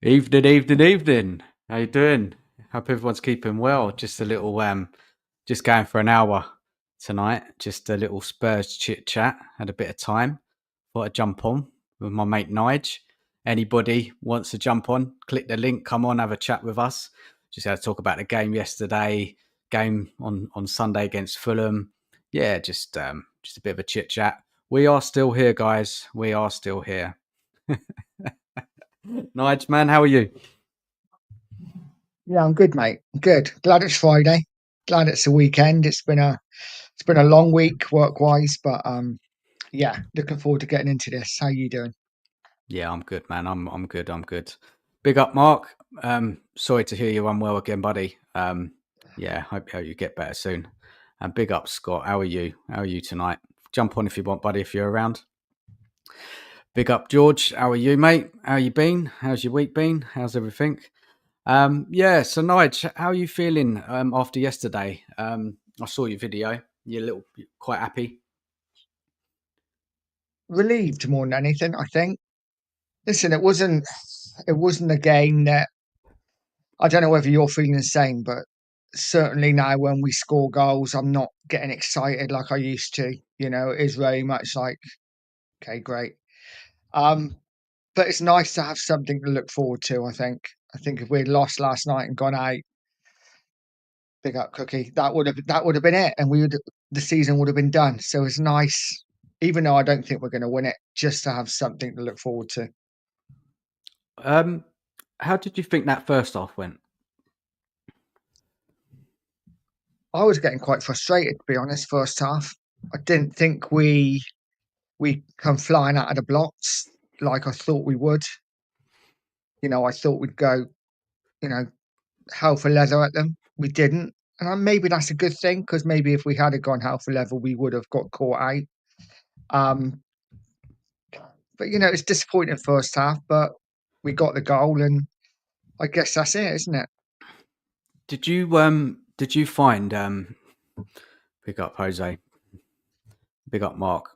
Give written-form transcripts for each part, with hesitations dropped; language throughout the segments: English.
Evening, evening, evening. How you doing? Hope everyone's keeping well. Just a little just going for an hour tonight. Just a little Spurs chit chat. Had a bit of time. Thought I'd jump on with my mate Nige. Anybody wants to jump on, click the link, come on, have a chat with us. Just had to talk about the game yesterday, game on Sunday against Fulham. Yeah, just a bit of a chit chat. We are still here, guys. We are still here. Nige, man, how are you? Yeah, I'm good, mate. Good. Glad it's Friday. Glad it's the weekend. It's been a long week work wise, but yeah, looking forward to getting into this. How you doing? Yeah, I'm good, man. I'm good. I'm good. Big up, Mark. Sorry to hear you're unwell again, buddy. Yeah, hope you get better soon. And big up, Scott. How are you? How are you tonight? Jump on if you want, buddy, if you're around. Big up, George. How are you, mate? How you been? How's your week been? How's everything? Yeah. So, Nige, how are you feeling after yesterday? I saw your video. You're quite happy. Relieved more than anything, I think. Listen, it wasn't a game that I don't know whether you're feeling the same, but certainly now when we score goals, I'm not getting excited like I used to. It is very much like, okay, great. Um, but it's nice to have something to look forward to, I think. I think if we'd lost last night and gone out, big up Cookie. That would have been it, and the season would have been done. So it's nice, even though I don't think we're going to win it, just to have something to look forward to. Um, how did you think that first half went? I was getting quite frustrated, to be honest. First half, I didn't think we come flying out of the blocks like I thought we would. I thought we'd go, you know, hell for leather at them. We didn't, and maybe that's a good thing because maybe if we had gone hell for leather, we would have got caught out. Um, but it's disappointing first half, but we got the goal, and I guess that's it, isn't it? Did you find big up Jose, big up Mark?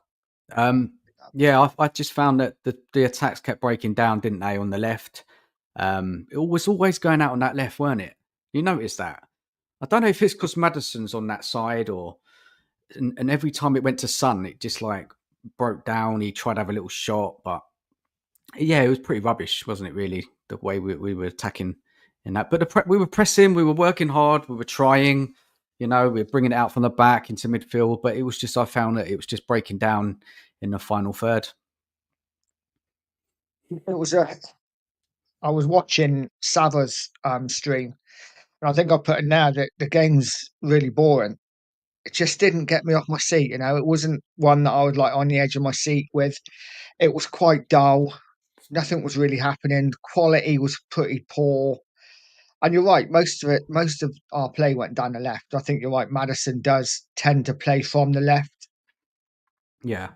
Um, yeah, I just found that the attacks kept breaking down, didn't they, on the left? It was always going out on that left, weren't it? You noticed that? I don't know if it's because Madison's on that side or and every time it went to Sun, it just like broke down. He tried to have a little shot, but yeah, it was pretty rubbish, wasn't it? Really, the way we were attacking in that. But we were pressing, we were working hard, we were trying. We were bringing it out from the back into midfield. But it was just I found that it was just breaking down in the final third. It was a. I was watching Sava's stream, and I think I put in there that the game's really boring. It just didn't get me off my seat. It wasn't one that I was like on the edge of my seat with. It was quite dull. Nothing was really happening. The quality was pretty poor. And you're right, most of our play went down the left. I think you're right. Madison does tend to play from the left. Yeah,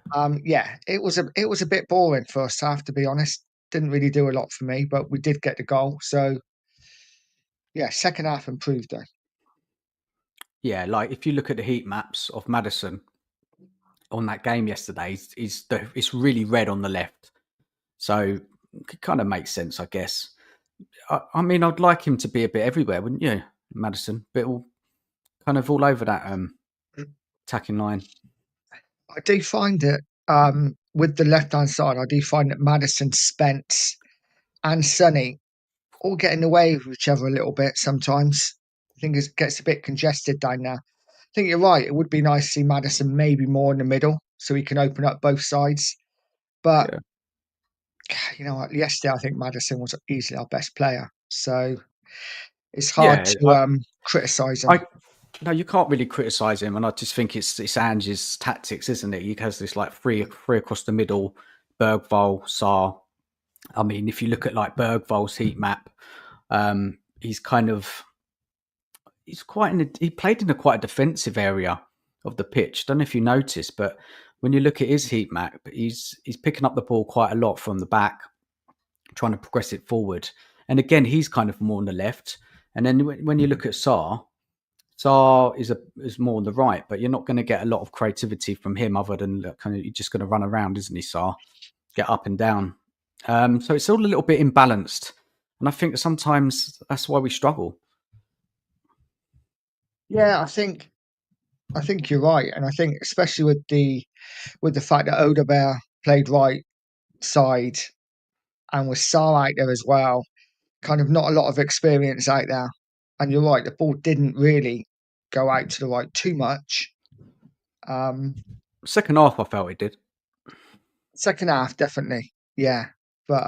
Yeah, it was a bit boring first half, to be honest. Didn't really do a lot for me, but we did get the goal. So yeah, second half improved though. yeah. Like if you look at the heat maps of Madison on that game yesterday, it's really red on the left. So it kind of makes sense, I guess. I mean, I'd like him to be a bit everywhere, wouldn't you, Madison? Bit all kind of all over that attacking line. I do find it with the left hand side. I do find that Madison, Spence, and Sonny all get in the way of each other a little bit sometimes. I think it gets a bit congested down there. I think you're right. It would be nice to see Madison maybe more in the middle so he can open up both sides. But Yeah, you know what? Yesterday, I think Madison was easily our best player. So it's hard yeah. to criticise him. I no, you can't really criticise him, and I just think it's Ange's tactics, isn't it? He has this like three across the middle, Bergvall, Saar. I mean, if you look at like Bergvall's heat map, he's kind of he's quite he played in a quite a defensive area of the pitch. Don't know if you noticed, but when you look at his heat map, he's picking up the ball quite a lot from the back, trying to progress it forward. And again, he's kind of more on the left. And then when you look at Saar is more on the right, but you're not going to get a lot of creativity from him other than kind of you're just going to run around, isn't he, Saar? Get up and down. So it's all a little bit imbalanced. And I think sometimes that's why we struggle. Yeah, I think you're right, and I think especially with the fact that Odebear played right side and was Sar out there as well, kind of not a lot of experience out there. And you're right, the ball didn't really go out to the right too much. Um, Second half, I felt it did. Second half, definitely, yeah. But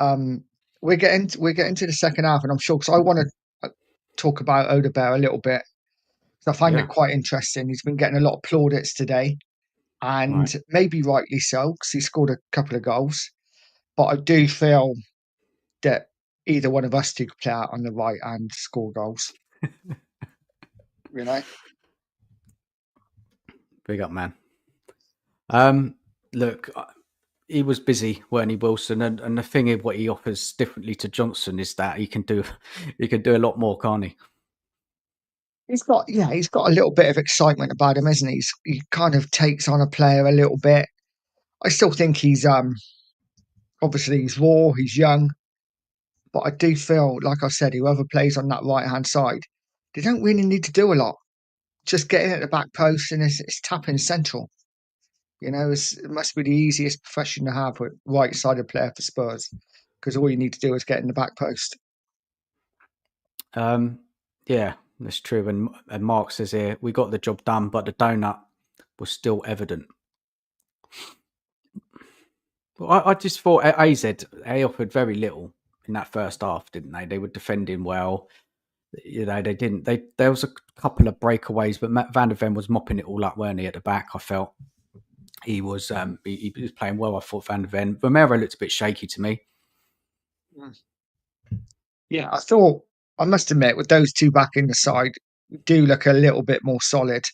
we're getting to the second half, and I'm sure because I want to talk about Odebear a little bit. 'Cause I find Yeah. it quite interesting. He's been getting a lot of plaudits today, Right. and maybe rightly so because he scored a couple of goals. But I do feel that either one of us two could play out on the right and score goals. You know, Big up, man. Look, he was busy, weren't he, Wilson? And the thing is, what he offers differently to Johnson is that he can do a lot more, can't he? he's got a little bit of excitement about him, isn't he? He kind of takes on a player a little bit. I still think he's obviously he's raw, he's young, but I do feel like I said, whoever plays on that right hand side, they don't really need to do a lot. Just get in at the back post and it's tapping central. You know, it must be the easiest profession to have with right sided player for Spurs because all you need to do is get in the back post. Yeah, that's true. And Mark says here, we got the job done, but the donut was still evident. Well, I just thought at AZ, they offered very little in that first half, didn't they? They were defending well. You know, they didn't. There was a couple of breakaways, but Van der Ven was mopping it all up, weren't he? At the back, I felt he was he was playing well. I thought Van der Ven. Romero looked a bit shaky to me. Mm. Yeah, I must admit, with those two back in the side, do look a little bit more solid.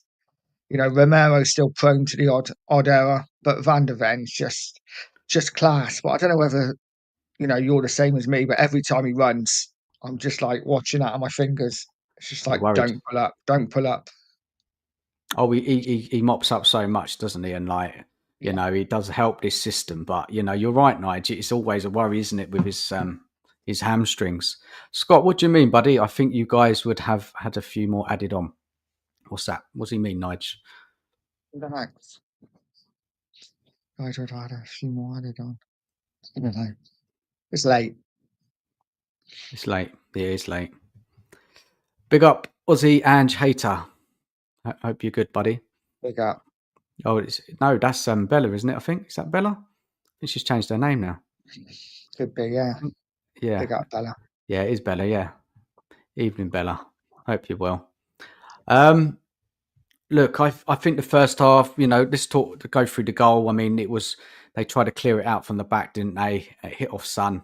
You know, Romero's still prone to the odd error, but Van der Ven's just class. But I don't know whether you know you're the same as me, but every time he runs, I'm just like watching out of my fingers. It's just You're like worried. don't pull up. Oh, he mops up so much, doesn't he? And like, you Yeah, know, he does help this system. But you know, you're right, Nige. It's always a worry, isn't it, with his hamstrings? Scott, what do you mean, buddy? I think you guys would have had a few more added on. What's that? What does he mean, Nige? I don't know. Guys would have had a few more added on. I don't know. It's late. It's late. Yeah, it's late. Big up, Aussie Ange Hater. I hope you're good, buddy. Big up. Oh, no, that's Bella, isn't it? I think is that Bella? I think she's changed her name now. Could be, yeah. Yeah, Big up, Bella. yeah, it is Bella. Yeah, evening, Bella. Hope you're well. Look, I think the first half, you know, let's talk to go through the goal. I mean, they tried to clear it out from the back, didn't they? It hit off Son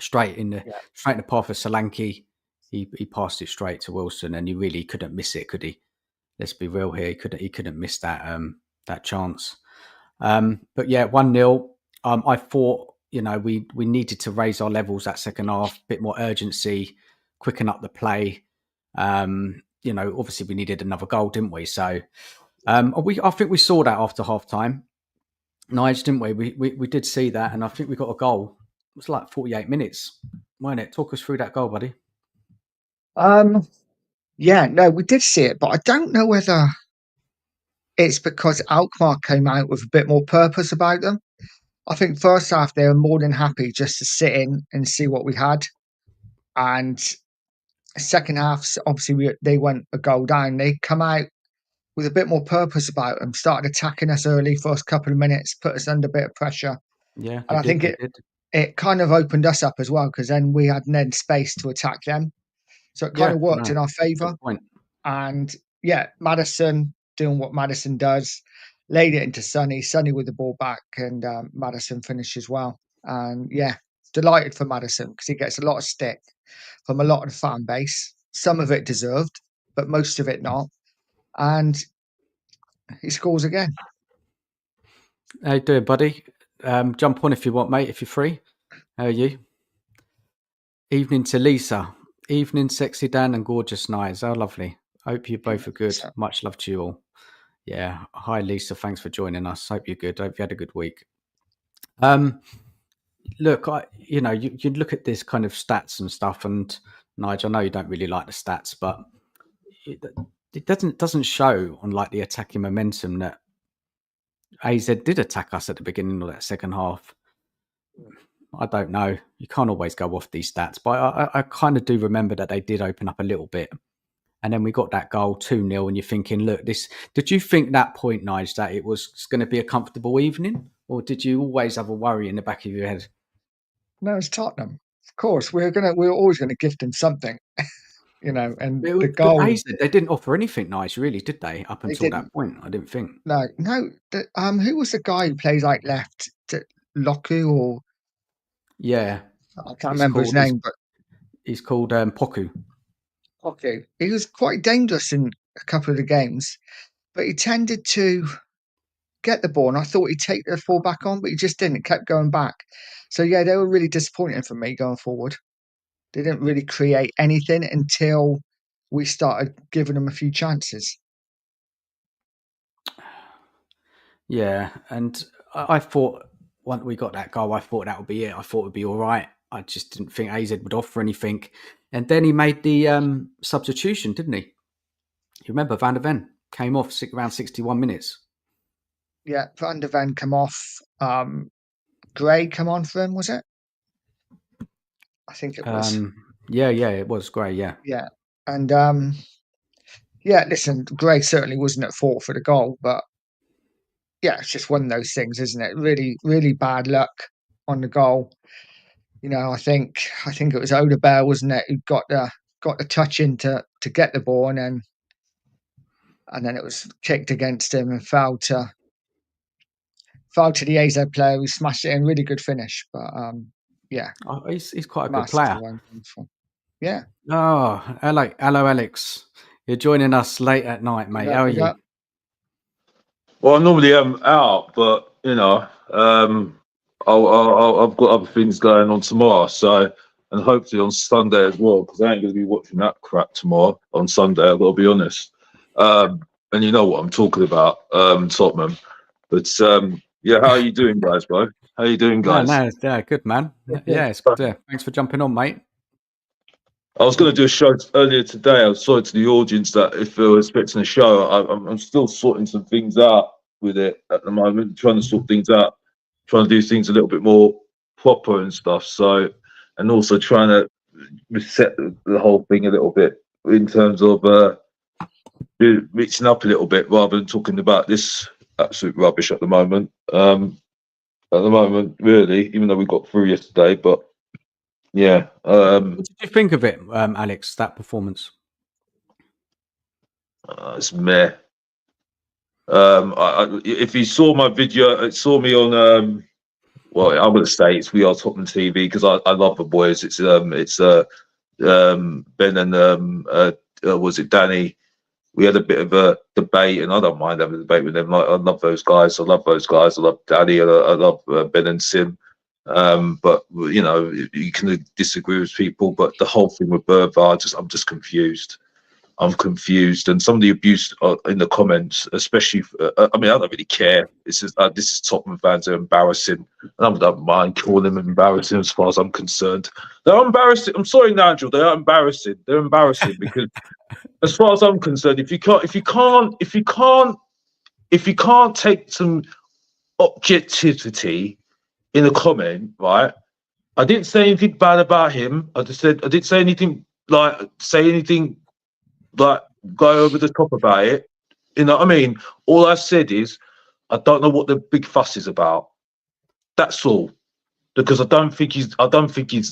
straight in Yeah. the path of Solanke. He passed it straight to Wilson, and he really couldn't miss it, could he? Let's be real here. He couldn't miss that chance. But yeah, 1-0. I thought, you know, we needed to raise our levels that second half, bit more urgency, quicken up the play. You know, obviously we needed another goal, didn't we? So I think we saw that after half time. Nige, didn't we? We did see that, and I think we got a goal. It was like 48 minutes, weren't it? Talk us through that goal, buddy. Um, yeah, no, we did see it, but I don't know whether it's because Alkmaar came out with a bit more purpose about them. I think first half they were more than happy just to sit in and see what we had, and second half obviously they went a goal down. They come out with a bit more purpose about them, started attacking us early, first couple of minutes, put us under a bit of pressure, Yeah, they and I did. think They did. it kind of opened us up as well because then we had then space to attack them, so it kind Yeah, of worked no, in our favour. good point. And yeah, Madison doing what Madison does, laid it into Sonny. Sonny with the ball back, and Madison finishes well. And yeah, delighted for Madison because he gets a lot of stick from a lot of the fan base. Some of it deserved, but most of it not. And he scores again. How you doing, buddy? Jump on if you want, mate. If you're free. How are you? Evening to Lisa. Evening, sexy Dan and gorgeous Nights. How lovely. Hope you both are good. So, Much love to you all. Yeah. Hi, Lisa. Thanks for joining us. Hope you're good. Hope you had a good week. Um, look, you look at this kind of stats and stuff, and Nige, I know you don't really like the stats, but it doesn't show on like the attacking momentum that AZ did attack us at the beginning of that second half. I don't know. You can't always go off these stats, but I kind of do remember that they did open up a little bit. And then we got that goal 2-0, and you're thinking, look, this. Did you think that point, Nige, that it was going to be a comfortable evening, or did you always have a worry in the back of your head? No, it's Tottenham. Of course, we're always going to gift them something, and the But goal AZ, they didn't offer anything nice, really, did they? Up they until that didn't. point, I didn't think. No, no. Who was the guy who plays like left? Loku, or Yeah, I can't remember his name, but he's called Poku. okay, he was quite dangerous in a couple of the games, but he tended to get the ball, and I thought he'd take the ball back on, but he just didn't. It kept going back. So yeah, they were really disappointing for me going forward. They didn't really create anything until we started giving them a few chances. Yeah, and I thought once we got that goal, I thought that would be it. I thought it would be all right. I just didn't think AZ would offer anything. And then he made the substitution, didn't he? You remember Van der Ven came off around 61 minutes. Yeah, Van der Ven come off. Gray come on for him, was it? I think it was. Yeah, it was great. Yeah. Yeah, and yeah. Listen, Gray certainly wasn't at fault for the goal, but yeah, it's just one of those things, isn't it? Really, really bad luck on the goal. I think it was Odebert, wasn't it, who got the touch in to get the ball, and then it was kicked against him and fouled to the AZ player who smashed it in. Really good finish, but yeah, He's quite a good player. masterful. Yeah. Oh, hello, Alex. You're joining us late at night, mate. How are you? Well, I normally am out, but I've got other things going on tomorrow, and hopefully on Sunday as well, because I ain't going to be watching that crap tomorrow on Sunday. I've got to be honest. And you know what I'm talking about, Tottenham. But yeah, how are you doing, guys, bro? How are you doing, guys? Yeah, good, man. Yeah, it's good. Thanks for jumping on, mate. I was going to do a show earlier today. I was sorry to the audience that if they were expecting a show, I'm still sorting some things out with it at the moment, trying to sort things out, trying to do things a little bit more proper and stuff. So, and also trying to reset the whole thing a little bit in terms of mixing up a little bit rather than talking about this absolute rubbish at the moment. Really, even though we got through yesterday, but. Yeah. What did you think of it, Alex? That performance? It's meh. If you saw my video, saw me on. Well, I'm going to say it's We Are Tottenham TV because I love the boys. It's Ben and was it Danny? We had a bit of a debate, and I don't mind having a debate with them. Like, I love those guys. I love Danny. I love Ben and Sim. But you can disagree with people, but the whole thing with Bertha, I'm just confused. I'm confused, and some of the abuse in the comments, especially. I don't really care. This is Tottenham fans are embarrassing, and I don't mind calling them embarrassing as far as I'm concerned. They're embarrassing. I'm sorry, Nigel. They are embarrassing. They're embarrassing because, as far as I'm concerned, if you can't take some objectivity in a comment, right? I didn't say anything bad about him. I didn't say anything like go over the top about it. You know what I mean? All I said is I don't know what the big fuss is about. That's all. Because I don't think he's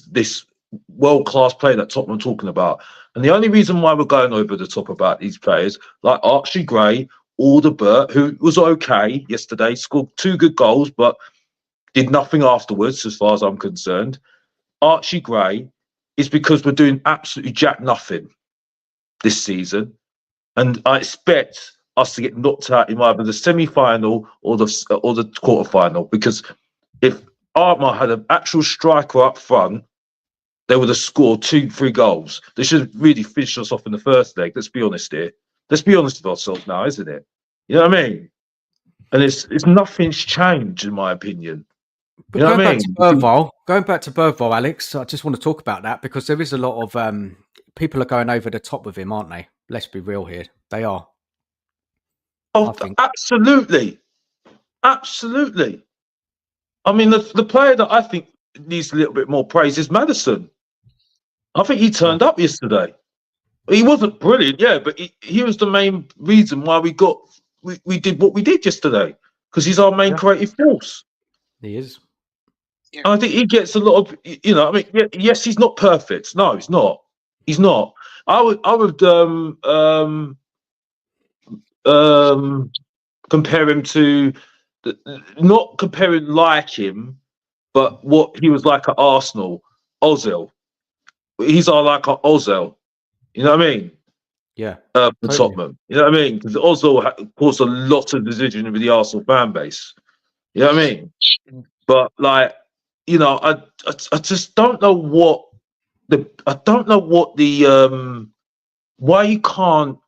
this world-class player that Tottenham are talking about. And the only reason why we're going over the top about these players, like Archie Gray, Alderbert, who was okay yesterday, scored 2 good goals, but did nothing afterwards, as far as I'm concerned. Archie Gray is because we're doing absolutely jack nothing this season, and I expect us to get knocked out in either the semi-final or the quarter-final. Because if Artmar had an actual striker up front, they would have scored 2-3 goals. They should have really finished us off in the first leg. Let's be honest here. Let's be honest with ourselves now, isn't it? You know what I mean? And it's nothing's changed in my opinion. But You know going what I back to mean? Bergvall, Alex, I just want to talk about that because there is a lot of people are going over the top with him, aren't they? Let's be real here. They are. I Oh, think. absolutely. Absolutely. I mean, the player that I think needs a little bit more praise is Madison. I think he Yeah. turned up yesterday. He wasn't brilliant, yeah, but he was the main reason why we did what we did yesterday because he's our main Yeah. creative force. He is. Yeah. And I think he gets a lot of, I mean, yes, he's not perfect. No, he's not. He's not. I would compare him to, not comparing like him, but what he was like at Arsenal, Ozil. He's like a Ozil. You know what I mean? Yeah. For Totally. Tottenham. You know what I mean? Because Ozil caused a lot of division with the Arsenal fan base. You know what I mean? But like, I just don't know what the why you can't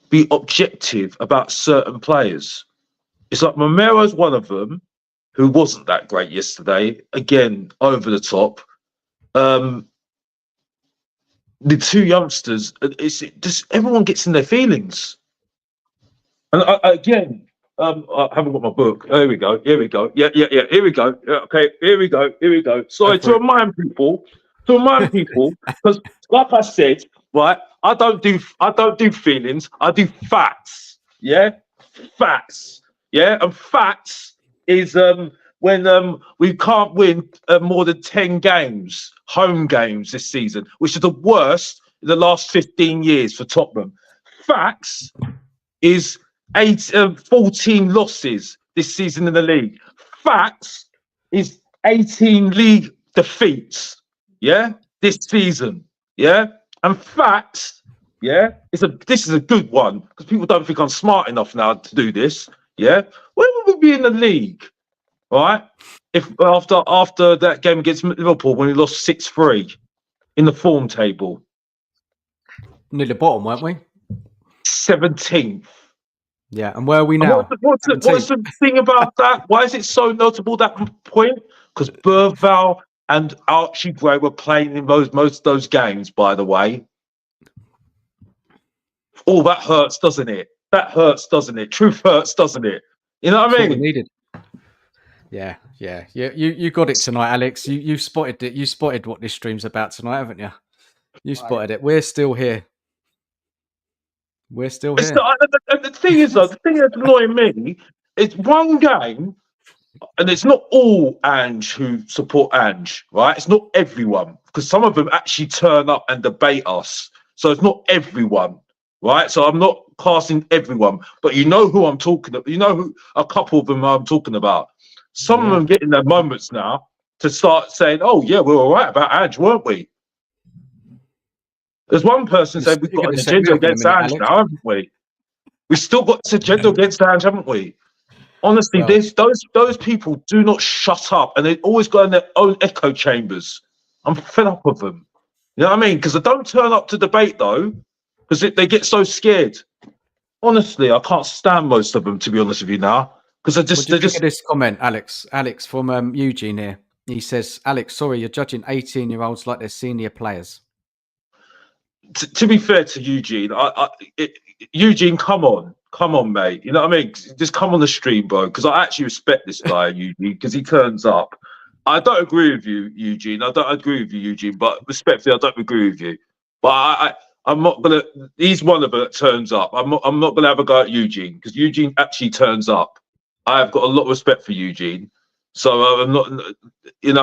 be objective about certain players. It's like Romero's one of them, who wasn't that great yesterday. Again, over the top. The two youngsters, it's just everyone gets in their feelings. And again, I haven't got my book. Here we go. Here we go. Yeah. Here we go. Yeah, okay. Here we go. Here we go. Go Sorry for to it. remind people, because like I said, right, I don't do feelings. I do facts. Yeah, facts. Yeah, and facts is when we can't win more than 10 games, home games this season, which is the worst in the last 15 years for Tottenham. Facts is 14 losses this season in the league. Facts is 18 league defeats. Yeah, this season. Yeah, and facts. Yeah, this is a good one because people don't think I'm smart enough now to do this. Yeah, where would we be in the league? Right, if after that game against Liverpool when we lost 6-3 in the form table, Near the bottom, weren't we? 17th. Yeah. And where are we And now? what's 17th. the thing about that? Why is it so notable, that point? Because Bergvall and Archie Gray were playing in most of those games, by the way. Oh, that hurts, doesn't it? That hurts, doesn't it? Truth hurts, doesn't it? You know what I That's what we mean? needed. Yeah. You got it tonight, Alex. You spotted it. You spotted what this stream's about tonight, haven't you? You spotted it. We're still here. We're still It's here. not, and the thing is, though, the thing that's annoying me is one game, and it's not all Ange who support Ange, right? It's not everyone, because some of them actually turn up and debate us. So it's not everyone, right? So I'm not casting everyone, but you know who I'm talking about. You know who a couple of them I'm talking about. Some of Yeah. them getting their moments now to start saying, "Oh yeah, we're all right about Ange, weren't we?" There's one person saying we've You're got going an to set me agenda off in a against minute, Ange Alex. now, haven't we? We still got this agenda against Ange, haven't we? Honestly, Well, those people do not shut up, and they always go in their own echo chambers. I'm fed up with them. You know what I mean? Because they don't turn up to debate though, because they get so scared. Honestly, I can't stand most of them, to be honest with you now, because what do you think of this comment, Alex? Alex from Eugene here. He says, Alex, sorry, you're judging 18-year-olds like they're senior players. to be fair to Eugene, Eugene, come on, mate. You know what I mean? Just come on the stream, bro. Because I actually respect this guy, Eugene, because he turns up. I don't agree with you, Eugene. I don't agree with you, Eugene. But respectfully, I don't agree with you. But I'm not gonna. He's one of them that turns up. I'm not gonna have a go at Eugene because Eugene actually turns up. I've got a lot of respect for Eugene. So I'm not.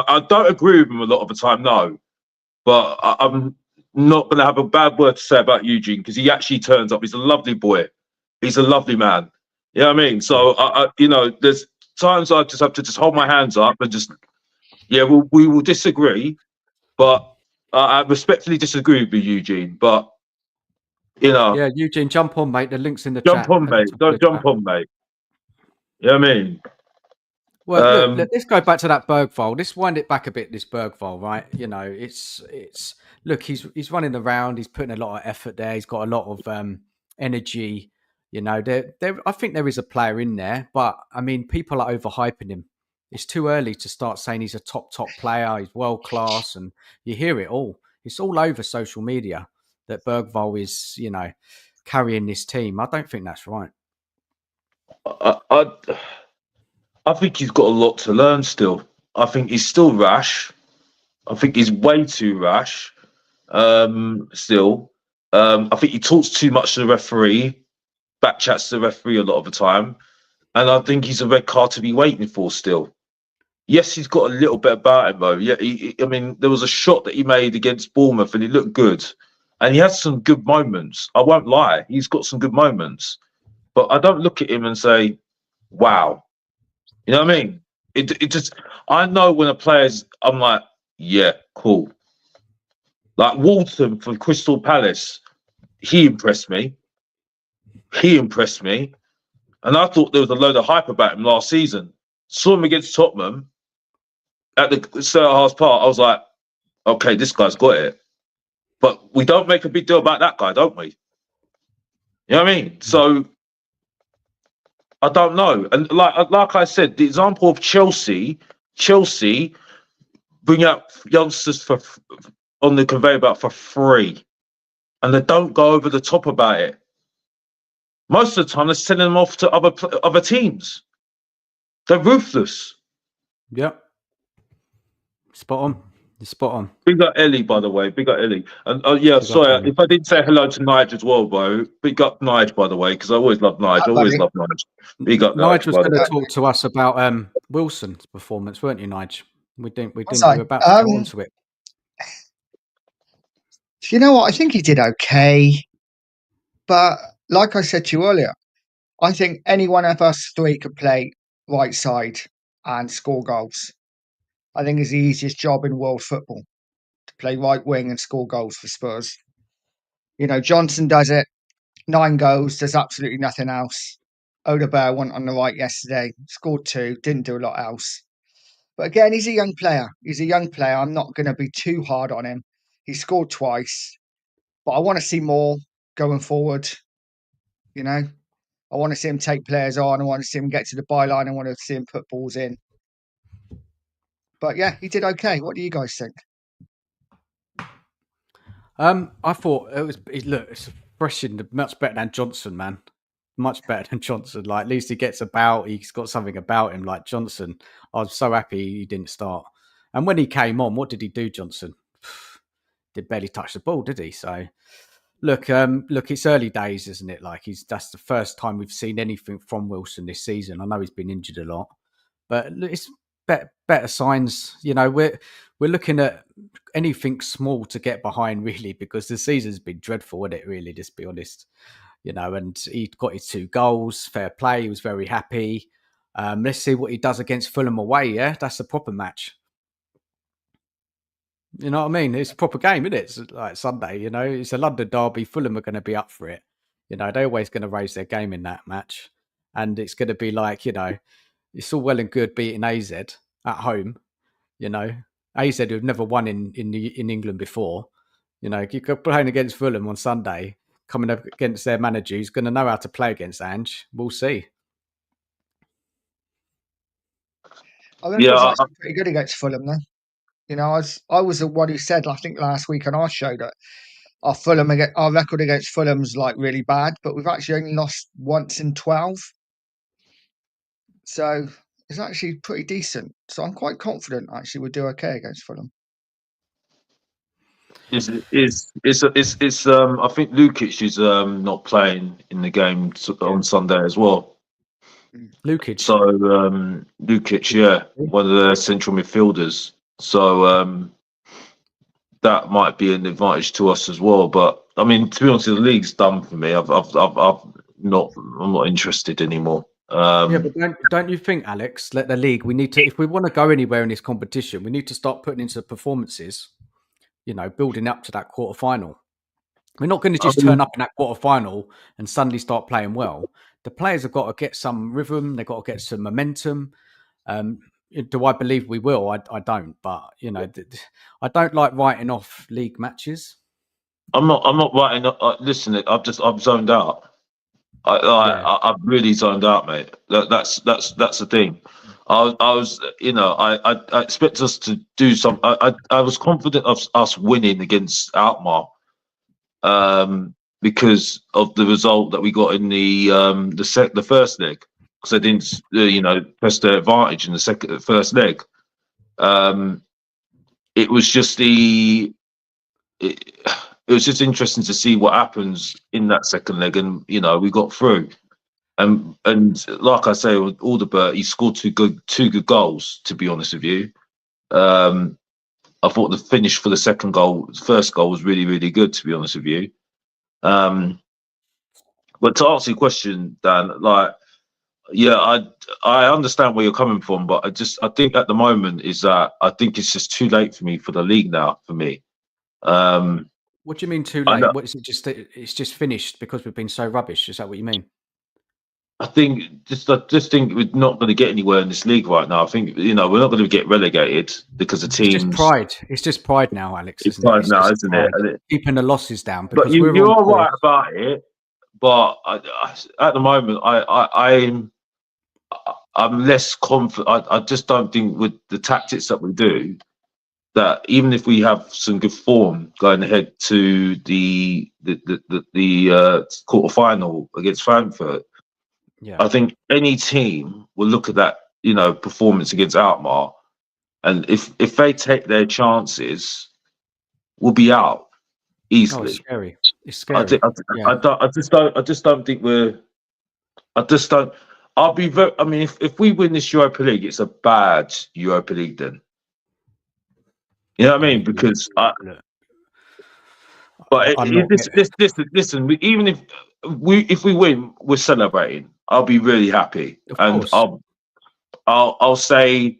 I don't agree with him a lot of the time. No, but I'm not going to have a bad word to say about Eugene because he actually turns up. He's a lovely boy. He's a lovely man. You know what I mean? So, there's times I just have to just hold my hands up and just, yeah, we will disagree, but I respectfully disagree with you, Eugene. But, Yeah, Eugene, jump on, mate. The link's in the jump chat. on, At the mate. top of the Don't jump chat. on, mate. You know what I mean? Well, look, let's go back to that Bergvall. Let's wind it back a bit. This Bergvall, right? It's look. He's running around. He's putting a lot of effort there. He's got a lot of energy. There. I think there is a player in there, but I mean, people are overhyping him. It's too early to start saying he's a top player, he's world class, and you hear it all. It's all over social media that Bergvall is, carrying this team. I don't think that's right. I think he's got a lot to learn still. I think he's still rash. I think he's way too rash. Still, I think he talks too much to the referee, backchats to the referee a lot of the time, and I think he's a red card to be waiting for still. Yes, he's got a little bit about him though. Yeah, I mean, there was a shot that he made against Bournemouth, and he looked good, and he has some good moments. I won't lie, he's got some good moments, but I don't look at him and say, "Wow." You know what I mean? It just, I know when a player's, I'm like, yeah, cool. Like Walton from Crystal Palace, he impressed me. And I thought there was a load of hype about him last season. Saw him against Tottenham at the Selhurst Park. I was like, okay, this guy's got it. But we don't make a big deal about that guy, don't we? You know what I mean? So I don't know. And like I said, the example of Chelsea bring out youngsters on the conveyor belt for free, and they don't go over the top about it. Most of the time, they're sending them off to other teams. They're ruthless. Yep. Spot on. You're spot on. Big up Ellie, by the way. Big up Ellie. And sorry if I didn't say hello to Nige as well, bro. Big up Nige, by the way, because I always love Nige. Nige. Big up Nige was going to talk to us about Wilson's performance, weren't you, Nige? We didn't. We were about to go on to it. You know what? I think he did okay, but like I said to you earlier, I think any one of us three could play right side and score goals. I think it's the easiest job in world football to play right wing and score goals for Spurs. Johnson does it, 9 goals, does absolutely nothing else. Odegaard went on the right yesterday, scored 2, didn't do a lot else. But again, he's a young player. I'm not going to be too hard on him. He scored twice, but I want to see more going forward. I want to see him take players on. I want to see him get to the byline. I want to see him put balls in. But yeah, he did okay. What do you guys think? I thought it's fresh and much better than Johnson, man. Much better than Johnson. Like, at least he gets about. He's got something about him. Like Johnson, I was so happy he didn't start. And when he came on, what did he do, Johnson? Did barely touch the ball, did he? So, look, it's early days, isn't it? Like, that's the first time we've seen anything from Wilson this season. I know he's been injured a lot, but it's better signs. We're looking at anything small to get behind, really, because the season's been dreadful, isn't it? Really, just be honest. And he got his 2 goals. Fair play. He was very happy. Let's see what he does against Fulham away. Yeah, that's a proper match. You know what I mean? It's a proper game, isn't it? It's like Sunday, it's a London derby. Fulham are going to be up for it. They're always going to raise their game in that match. And it's going to be like, it's all well and good beating AZ at home. AZ who've never won in England before. You're playing against Fulham on Sunday, coming up against their manager who's going to know how to play against Ange. We'll see. I think it was actually pretty good against Fulham, though. I was the one who said, I think last week on our show, that our record against Fulham's like really bad, but we've actually only lost once in 12. So it's actually pretty decent. So I'm quite confident actually we'll do okay against Fulham. I think Lukic is not playing in the game on Sunday as well. Lukic. So Lukic, yeah, one of the central midfielders. So that might be an advantage to us as well. But I mean, to be honest, the league's done for me. I'm not interested anymore. Yeah, but don't you think, Alex? Let the league. We need to, if we want to go anywhere in this competition, we need to start putting into performances. Building up to that quarterfinal. We're not going to just turn up in that quarterfinal and suddenly start playing well. The players have got to get some rhythm. They've got to get some momentum. Do I believe we will? I don't. But I don't like writing off league matches. I'm not writing. Listen, I've zoned out. I've really zoned out, mate. That's the thing. I was, I expect us to do some. I was confident of us winning against Alkmaar, because of the result that we got in the first leg, because they didn't, press their advantage in the first leg. It was just it was just interesting to see what happens in that second leg, and we got through. And like I say, with Alderbert, he scored two good goals. To be honest with you, I thought the finish for the first goal was really, really good. To be honest with you, but to answer your question, Dan, yeah, I understand where you're coming from, but I think at the moment is that I think it's just too late for me for the league now. For me, What do you mean too I late? know. What is it? It's just finished because we've been so rubbish. Is that what you mean? I just think we're not going to get anywhere in this league right now. I think we're not going to get relegated because the It's just teams. pride. It's just pride now, Alex, It's isn't it? pride It's now, just isn't it? pride. Keeping the losses down But because we're you're on all right course. about it. But at the moment, I'm less confident. I just don't think with the tactics that we do, that even if we have some good form going ahead to the quarter final against Frankfurt, Yeah. I think any team will look at that performance against Alkmaar, and if they take their chances, we'll be out Oh, it's easily. scary. It's I, scary. Yeah. I just don't think we're. I just don't. I'll be very. I mean, if we win this Europa League, it's a bad Europa League. Then you know what I mean? Because Look, but I'm not. listen. Even if we win, we're celebrating. I'll be really happy, Of and course. I'll say,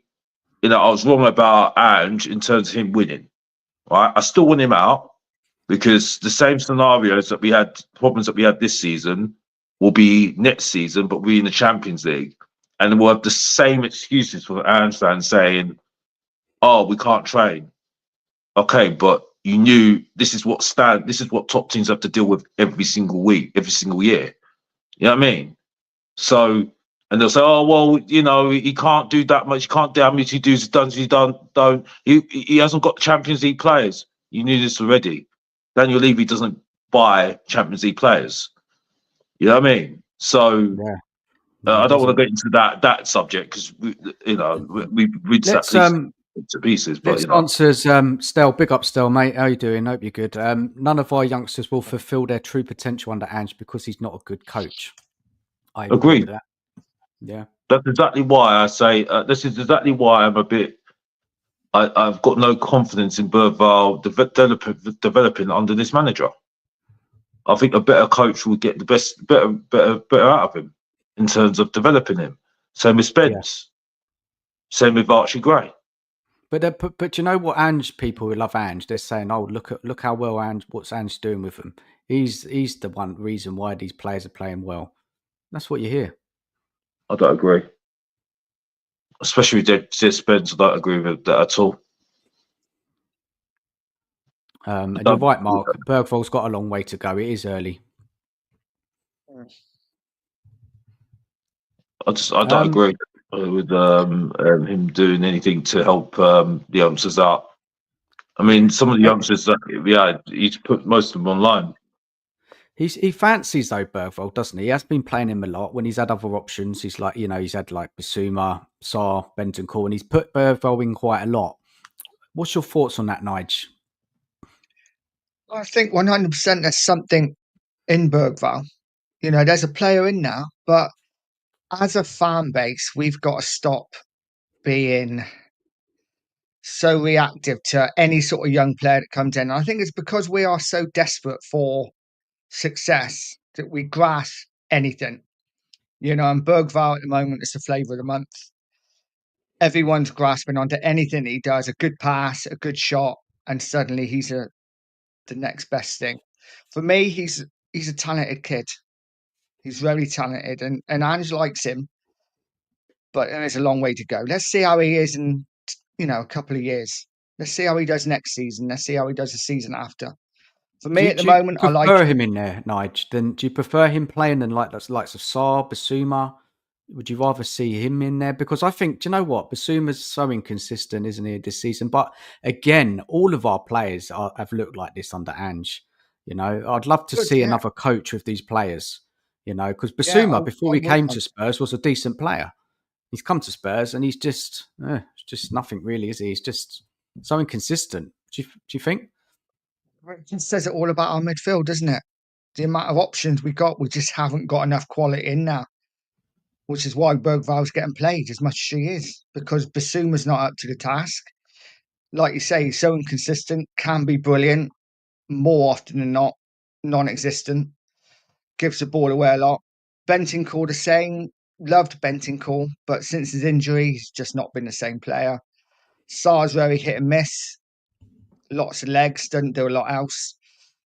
I was wrong about Ange in terms of him winning. Right, I still want him out because the same problems that we had this season, will be next season, but we're in the Champions League, and we'll have the same excuses for Ange fans saying, "Oh, we can't train." Okay, but you knew this is what top teams have to deal with every single week, every single year. You know what I mean? So, and they'll say, "Oh, well, he can't do that much. He can't do how much he does. He hasn't got Champions League players." You knew this already. Daniel Levy doesn't buy Champions League players. You know what I mean? So Yeah. No, I he don't want to doesn't. get into that subject because we reached that Let's piece to pieces. But let's answer Stel. Big up, Stel, mate. How you doing? Hope you're good. None of our youngsters will fulfil their true potential under Ange because he's not a good coach. I agree agreed. with that. Yeah. That's exactly why I say this is exactly why I'm a bit. I've got no confidence in Bergvall developing under this manager. I think a better coach will get the better out of him in terms of developing him. Same with Spence. Same with Archie Gray. But you know what, Ange people who love Ange, they're saying, "Oh, look how well what's Ange doing with them? He's the one reason why these players are playing well." That's what you hear. I don't agree, especially with Spence. I don't agree with that at all. And you're right, Mark. Bergvall's got a long way to go. It is early. I don't agree with him doing anything to help the youngsters out. I mean, some of the youngsters, he's put most of them online. He fancies though Bergvall, doesn't he? He has been playing him a lot. When he's had other options, he's like, he's had like Basuma, Sarr, Bentancur, and he's put Bergvall in quite a lot. What's your thoughts on that, Nige? I think 100% there's something in Bergvall. There's a player in now, but as a fan base, we've got to stop being so reactive to any sort of young player that comes in. I think it's because we are so desperate for success that we grasp anything. And Bergvall at the moment is the flavour of the month. Everyone's grasping onto anything he does, a good pass, a good shot, and suddenly he's the next best thing. For me, he's a talented kid. He's very talented, and Ange likes him, but there's a long way to go. Let's see how he is in a couple of years. Let's see how he does next season. Let's see how he does the season after. For me, at the moment, I like him in there, Nige. Then do you prefer him playing than like the likes of Sarr, Basuma? Would you rather see him in there? Because I think, do you know what? Basuma's so inconsistent, isn't he, this season? But again, all of our players have looked like this under Ange. You know, I'd love to Good, see yeah. another coach with these players. You know, because Yeah, Basuma, before I he would came like. to Spurs, was a decent player. He's come to Spurs and he's just nothing really, is he? He's just so inconsistent. Do you think? It just says it all about our midfield, doesn't it? The amount of options we got, we just haven't got enough quality in now, which is why Bergval's getting played as much as she is, because Basuma's not up to the task. Like you say, he's so inconsistent, can be brilliant, more often than not, non-existent, gives the ball away a lot. Bentancur the same, loved Bentancur, but since his injury, he's just not been the same player. Sar's very hit and miss, lots of legs, doesn't do a lot else.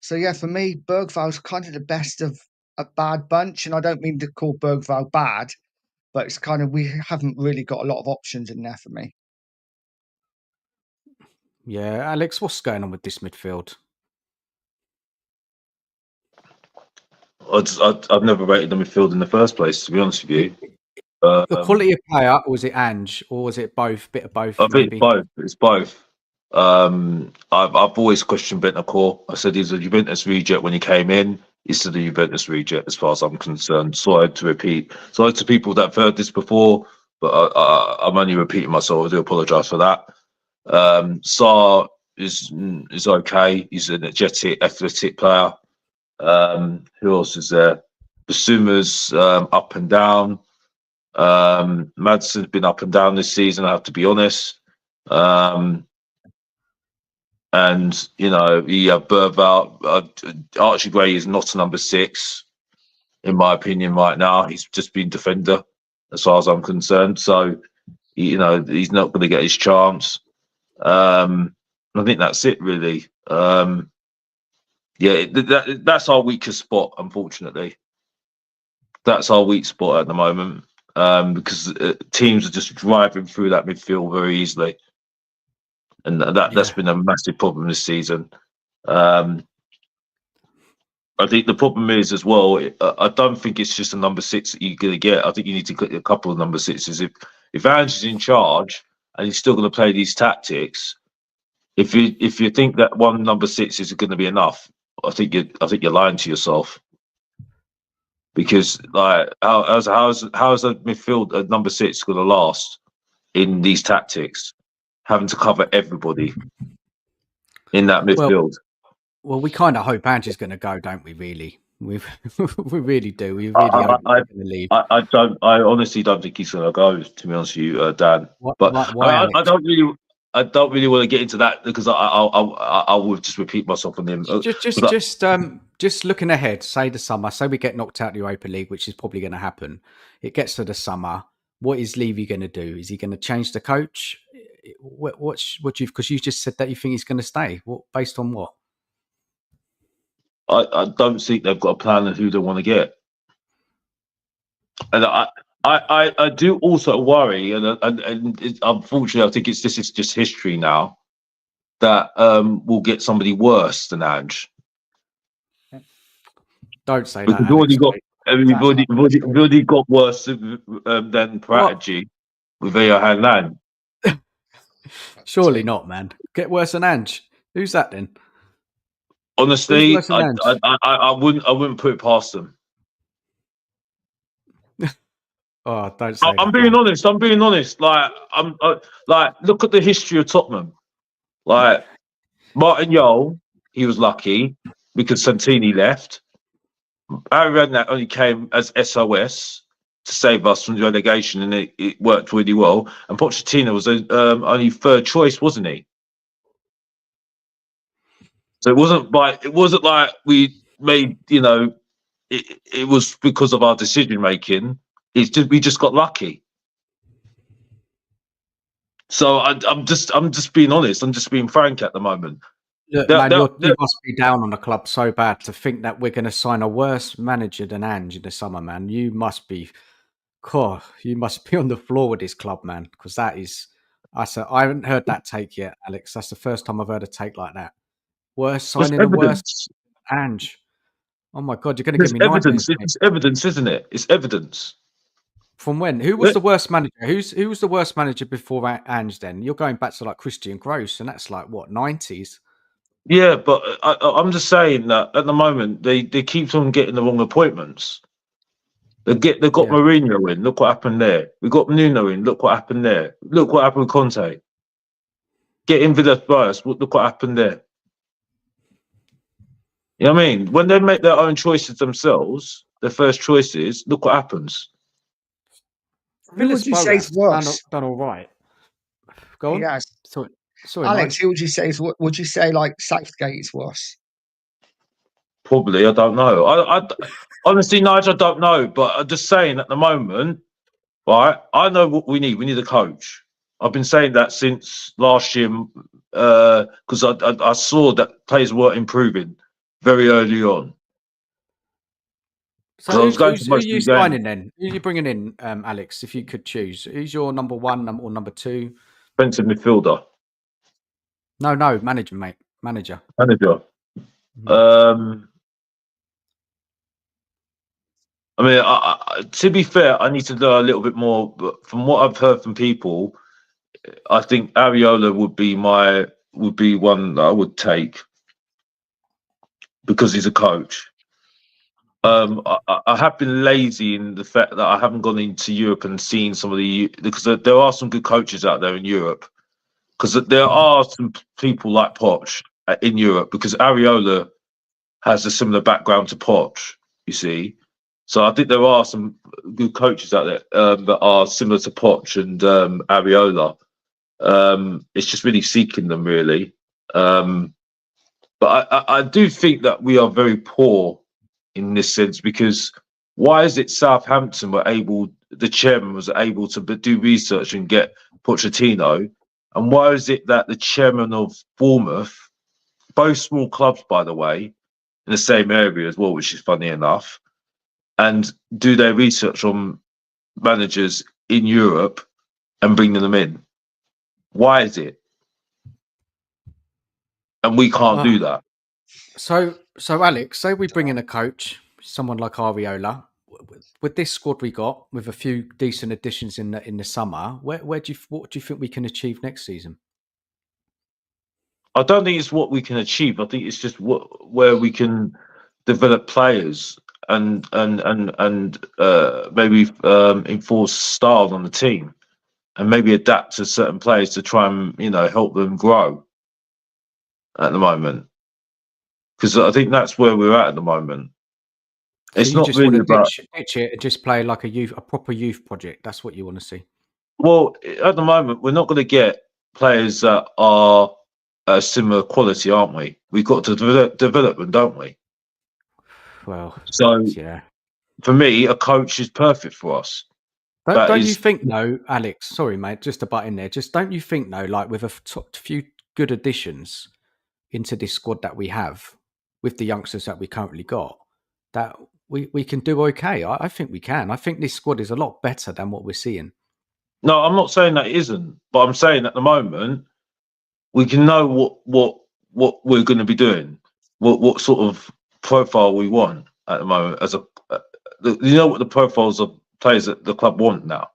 So yeah, for me, Bergval's kind of the best of a bad bunch, and I don't mean to call Bergval bad, but it's kind of, we haven't really got a lot of options in there for me. Yeah, Alex, what's going on with this midfield? I've never rated the midfield in the first place, to be honest with you. The quality of player, or was it Ange, or was it both? Bit of both, I think maybe. it's both. I've always questioned Bentancur. I said he's a Juventus reject when he came in. He's still a Juventus reject as far as I'm concerned. Sorry to repeat. Sorry to people that have heard this before, but I'm only repeating myself. I do apologise for that. Sarr is okay. He's an energetic, athletic player. Who else is there? Basuma's up and down. Madsen's been up and down this season, I have to be honest. And you know, you have Bergval. Archie Gray is not a number 6, in my opinion, right now. He's just been defender, as far as I'm concerned. So, you know, he's not going to get his chance. I think that's it, really. Yeah, that's our weakest spot, unfortunately. That's our weak spot at the moment, because teams are just driving through that midfield very easily, and that's been a massive problem this season. I think the problem is as well. I don't think it's just a number 6 that you're going to get. I think you need to get a couple of number 6s. If Ange is in charge and he's still going to play these tactics, if you think that one number 6 is going to be enough, I think you're lying to yourself. Because like how's a midfield a number 6 going to last in these tactics, having to cover everybody in that midfield? Well, we kind of hope Ange is going to go, don't we? Really, we really do. We really hope he's going to leave. I honestly don't think he's going to go. To be honest with you, Dan. But why, I don't really want to get into that, because I would just repeat myself on him. Just looking ahead, say the summer, say we get knocked out of the Europa League, which is probably going to happen. It gets to the summer. What is Levy going to do? Is he going to change the coach? Because you just said that you think he's going to stay. What, based on what? I don't think they've got a plan on who they want to get, and I do also worry, and unfortunately, I think this is just history now, that we'll get somebody worse than Ange. Don't say because that. we've already got worse than Pratagy with Johan Land. Surely not, man. Get worse than Ange. Who's that then? Honestly, I wouldn't put it past them. Oh, don't say I'm being honest. I'm being honest. Like look at the history of Tottenham. Like Martin Jol, he was lucky because Santini left. Harry Redknapp only came as SOS to save us from the relegation, and it worked really well. And Pochettino was only third choice, wasn't he? So it wasn't like we made, you know, it was because of our decision making. It's just we just got lucky. So I'm just being honest. I'm just being frank at the moment. Look, man, you must be down on the club so bad to think that we're going to sign a worse manager than Ange in the summer, man. You must be on the floor with this club, man, because that is. I haven't heard that take yet, Alex. That's the first time I've heard a take like that. Worse signing the worst Ange. Oh my God, you're going to give me evidence. nightmares. It's evidence, isn't it? It's evidence. From when? Who was the worst manager? Who was the worst manager before Ange? Then you're going back to like Christian Gross, and that's like what 90s. Yeah, but I'm just saying that at the moment they keep on getting the wrong appointments. They got Mourinho in. Look what happened there. We got Nuno in. Look what happened there. Look what happened with Conte. Get in Villas-Boas. Look what happened there. You know what I mean? When they make their own choices themselves, their first choices, look what happens. Who would you say is worse? Done all right. Go on. Yes. Sorry, Alex, Nige. who would you say is? Would you say like Southgate is worse? Probably, I don't know. I honestly, Nige, I don't know. But I'm just saying at the moment, right? I know what we need. We need a coach. I've been saying that since last year because I saw that players weren't improving very early on. So who are you signing then? Who are you bringing in, Alex? If you could choose, who's your number one or number two? Defensive midfielder. No, manager, mate. Manager. Mm-hmm. I mean, to be fair, I need to learn a little bit more. But from what I've heard from people, I think Areola would be one that I would take because he's a coach. I have been lazy in the fact that I haven't gone into Europe and seen some of because there are some good coaches out there in Europe. Because there are some people like Poch in Europe. Because Areola has a similar background to Poch, you see. So I think there are some good coaches out there that are similar to Poch and Areola. It's just really seeking them, really. But I do think that we are very poor in this sense, because why is it Southampton the chairman was able to do research and get Pochettino, and why is it that the chairman of Bournemouth, both small clubs by the way, in the same area as well, which is funny enough, and do their research on managers in Europe and bringing them in? Why is it? And we can't do that. So Alex, say we bring in a coach, someone like Areola, with this squad we got, with a few decent additions in the summer. What do you think we can achieve next season? I don't think it's what we can achieve. I think it's just where we can develop players and maybe enforce style on the team, and maybe adapt to certain players to try and help them grow at the moment. Because I think that's where we're at the moment. So it's you not just really want to about ditch it and just play like a proper youth project. That's what you want to see. Well, at the moment, we're not going to get players that are similar quality, aren't we? We've got to develop them, don't we? Well, so yeah. For me, a coach is perfect for us. Don't you think, though, Alex? Sorry, mate, just to butt in there. Just don't you think, though, like with a few good additions into this squad that we have, with the youngsters that we currently got, that we can do okay? I think we can. I think this squad is a lot better than what we're seeing. No, I'm not saying that it isn't, but I'm saying at the moment we can know what we're going to be doing, what sort of profile we want at the moment. What the profiles of players that the club want now,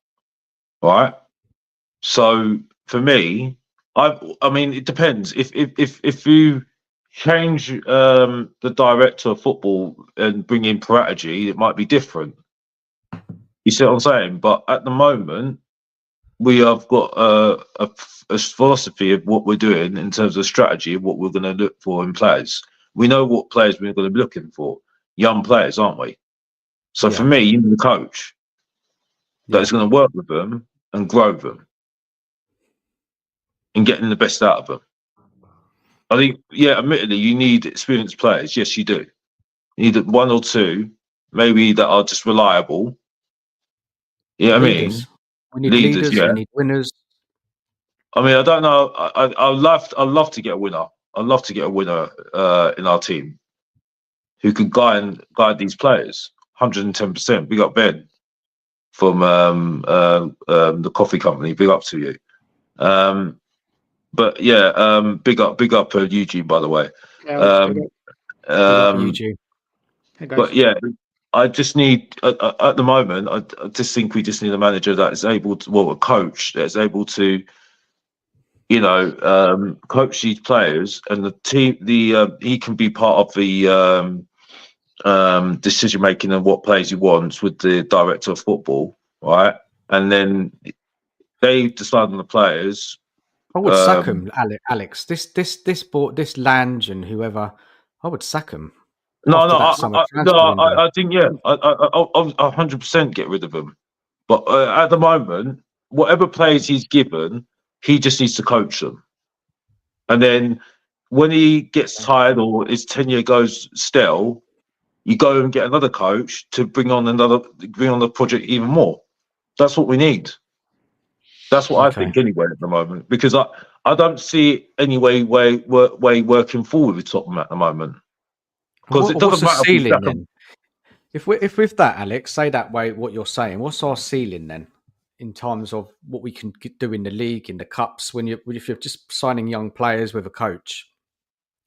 right? So for me, I mean, it depends. If you change the director of football and bring in Parategy, it might be different. You see what I'm saying? But at the moment, we have got a philosophy of what we're doing in terms of strategy of what we're going to look for in players. We know what players we're going to be looking for. Young players, aren't we? So for me, you need a coach that's going to work with them and grow them and getting the best out of them. I think, admittedly, you need experienced players. Yes, you do. You need one or two, maybe, that are just reliable. You know what I mean? We need leaders. We need winners. I mean, I don't know. I'd love to get a winner. I'd love to get a winner in our team who could guide these players 110%. Big up Ben from the coffee company. Big up to you. But big up Eugene, by the way. Big up Eugene. Hey, but I just need at the moment. I just think we just need a manager that is able to, well, a coach that is able to, coach these players and the team. He can be part of the decision making and what players he wants with the director of football, right? And then they decide on the players. I would sack him, Alex. This Lange and whoever, I would sack him. No, after no, that summer transfer window. I think I 100% get rid of him. But at the moment, whatever players he's given, he just needs to coach them. And then when he gets tired or his tenure goes stale, you go and get another coach to bring on the project even more. That's what we need. That's what I think anyway at the moment, because I don't see any way working forward with Tottenham at the moment. Because it doesn't matter. What's the ceiling then? If with that, Alex, say that way what you're saying. What's our ceiling then, in terms of what we can do in the league, in the cups? If you're just signing young players with a coach,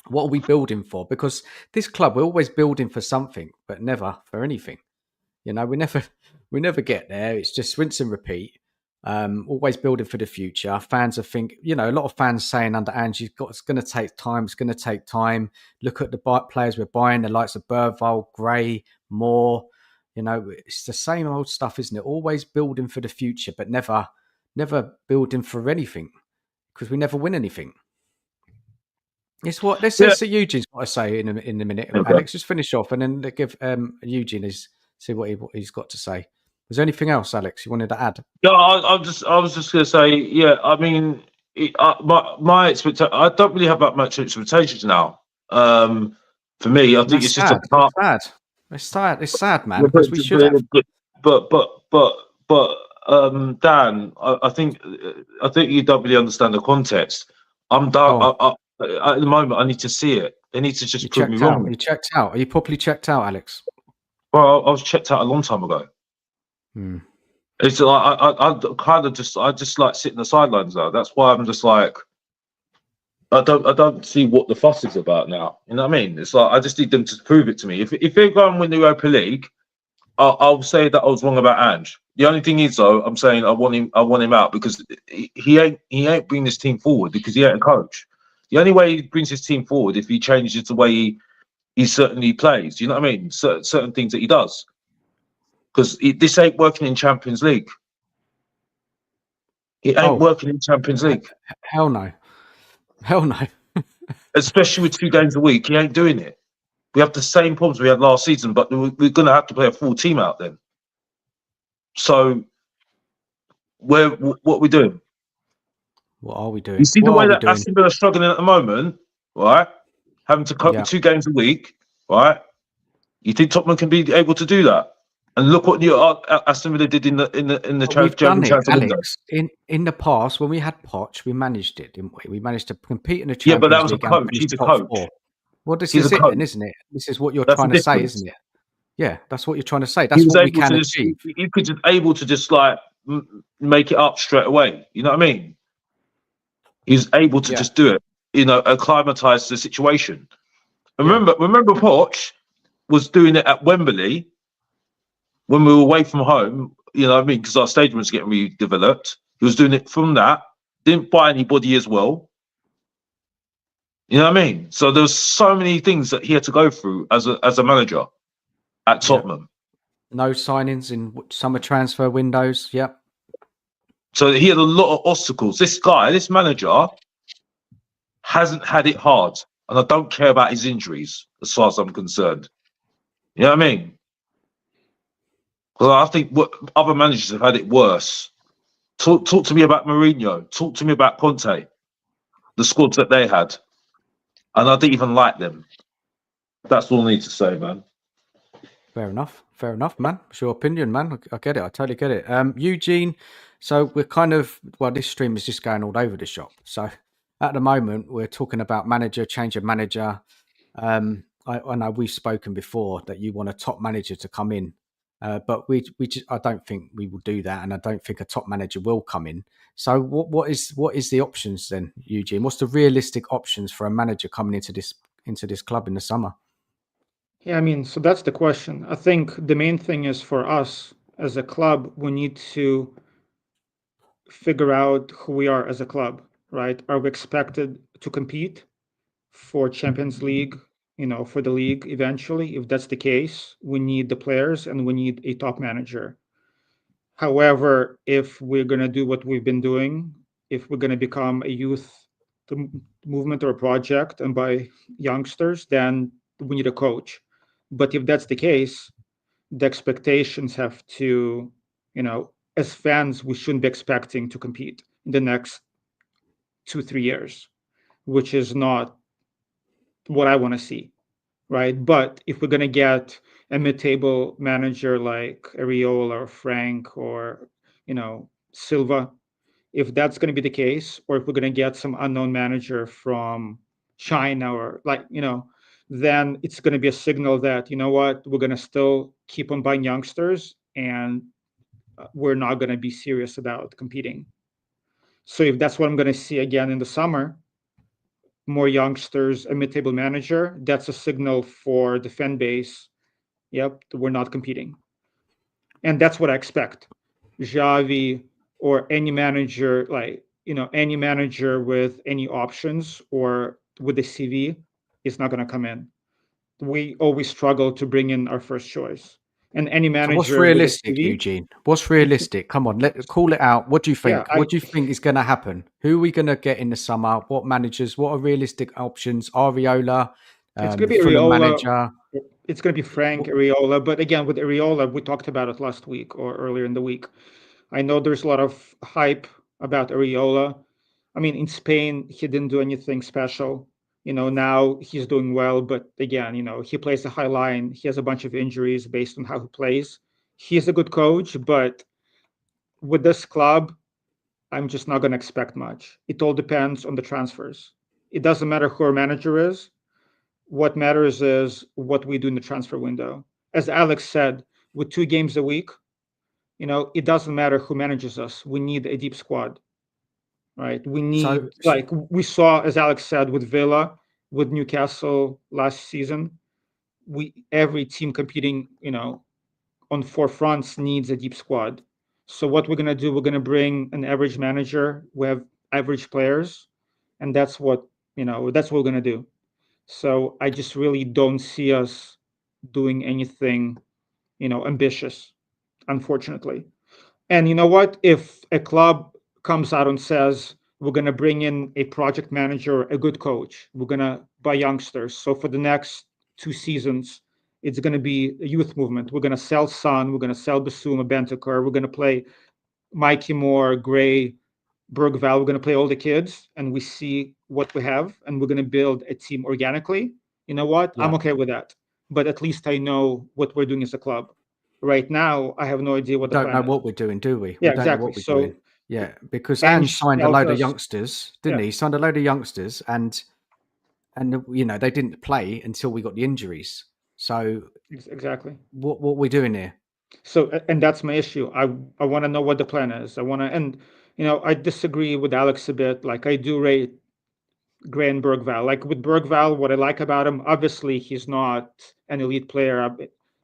what are we building for? Because this club, we're always building for something, but never for anything. We never get there. It's just rinse and repeat. Always building for the future. Fans are a lot of fans saying under Ange, it's going to take time. It's going to take time. Look at the players we're buying, the likes of Bergvall, Gray, Moore. It's the same old stuff, isn't it? Always building for the future, but never building for anything, because we never win anything. It's what let's see Eugene's got to say in a minute. Okay. Alex, just finish off and then give Eugene see what he's got to say. Was there anything else, Alex, you wanted to add? No, I was just going to say, yeah. I mean, my expectation. I don't really have that much expectations now. For me, I think it's just a part. It's sad. It's sad, man. Because we should have. But Dan, I think you don't really understand the context. I'm done. At the moment, I need to see it. They need to just prove me wrong. You checked out? Are you properly checked out, Alex? Well, I was checked out a long time ago. It's like I just like sit in the sidelines now. That's why I'm just like, I don't see what the fuss is about now. You know what I mean? It's like I just need them to prove it to me. If they're going to win the Europa League, I'll say that I was wrong about Ange. The only thing is, though, I'm saying I want him out because he ain't bringing this team forward, because he ain't a coach. The only way he brings his team forward if he changes the way he certainly plays. You know what I mean? Certain things that he does. Because this ain't working in Champions League. It ain't working in Champions League. Hell no. Especially with 2 games a week, he ain't doing it. We have the same problems we had last season, but we're going to have to play a full team out then. So, what are we doing? What are we doing? You see the way that Aston Villa are struggling at the moment, right? Having to cope with 2 games a week, right? You think Tottenham can be able to do that? And look what Aston Villa did in the we've done it, Alex. In the past, when we had Poch, we managed it, didn't we? We managed to compete in the Champions League. Yeah, but that was a coach. He's a coach. Well, this is it then, isn't it? This is what you're trying to say, isn't it? Yeah, that's what you're trying to say. That's what we can achieve. You could just able to just like make it up straight away. You know what I mean? He's able to just do it. Acclimatise to the situation. And remember, Poch was doing it at Wembley when we were away from home. You know what I mean? Because our stadium was getting redeveloped. He was doing it from that. Didn't buy anybody as well. You know what I mean? So there was so many things that he had to go through as a manager at Tottenham. No signings in summer transfer windows. Yep. So he had a lot of obstacles. This manager, hasn't had it hard. And I don't care about his injuries as far as I'm concerned. You know what I mean? Because I think other managers have had it worse. Talk to me about Mourinho. Talk to me about Conte. The squads that they had. And I didn't even like them. That's all I need to say, man. Fair enough, man. It's your opinion, man. I get it. I totally get it. Eugene, so we're this stream is just going all over the shop. So at the moment, we're talking about change of manager. I know we've spoken before that you want a top manager to come in. But I don't think we will do that, and I don't think a top manager will come in. So what is the options then, Eugene? What's the realistic options for a manager coming into this club in the summer? Yeah, I mean, so that's the question. I think the main thing is for us as a club, we need to figure out who we are as a club, right? Are we expected to compete for Champions League, for the league eventually? If that's the case, we need the players and we need a top manager. However, if we're going to do what we've been doing, if we're going to become a youth movement or a project and by youngsters, then we need a coach. But if that's the case, the expectations have to, as fans, we shouldn't be expecting to compete in the next 2, 3 years, which is not what I want to see, right? But if we're going to get a mid-table manager like Ariola or Frank or, Silva, if that's going to be the case, or if we're going to get some unknown manager from China or then it's going to be a signal that, what, we're going to still keep on buying youngsters and we're not going to be serious about competing. So if that's what I'm going to see again in the summer, more youngsters, a mid-table manager, that's a signal for the fan base. Yep, we're not competing, and that's what I expect. Javi or any manager, like any manager with any options or with a CV, is not going to come in. We always struggle to bring in our first choice, and any So what's manager with a realistic, CV, Eugene? What's realistic? Come on, call it out. What do you yeah, think? What do you think is going to happen? Who are we going to get in the summer? What managers? What are realistic options? Ariola, it's going the to be Fulham Areola. manager. It's going to be Frank What, Areola. But again, with Areola, we talked about it last week or earlier in the week. I know there's a lot of hype about Areola. I mean, in Spain, he didn't do anything special. Now he's doing well, but again, he plays a high line. He has a bunch of injuries based on how he plays. He's a good coach, but with this club, I'm just not going to expect much. It all depends on the transfers. It doesn't matter who our manager is. What matters is what we do in the transfer window. As Alex said, with 2 games a week, it doesn't matter who manages us. We need a deep squad, right? We so need, like we saw, as Alex said, with Villa, with Newcastle last season. Every team competing, on 4 fronts needs a deep squad. So what we're gonna do, we're gonna bring an average manager. We have average players, and that's what we're gonna do. So I just really don't see us doing anything, ambitious, unfortunately. And you know what? If a club comes out and says, we're going to bring in a project manager, a good coach, we're going to buy youngsters. So for the next 2 seasons, it's going to be a youth movement. We're going to sell Son, we're going to sell Basuma, Bentancur, we're going to play Mikey Moore, Gray, Bergval. We're going to play all the kids and we see what we have and we're going to build a team organically. You know what? yeah, I'm okay with that. But at least I know what we're doing as a club. Right now, I have no idea we what the don't plan know is. what we're doing, do we? Yeah, We don't know exactly. what we're doing. So Yeah, because Ange Ange signed a tells load of us, youngsters, didn't yeah, he? He signed a load of youngsters, and they didn't play until we got the injuries. So exactly. what we're doing here? So, and that's my issue. I want to know what the plan is. I want to, and I disagree with Alex a bit. Like I do rate Graham Bergval. Like with Bergval, what I like about him, obviously he's not an elite player,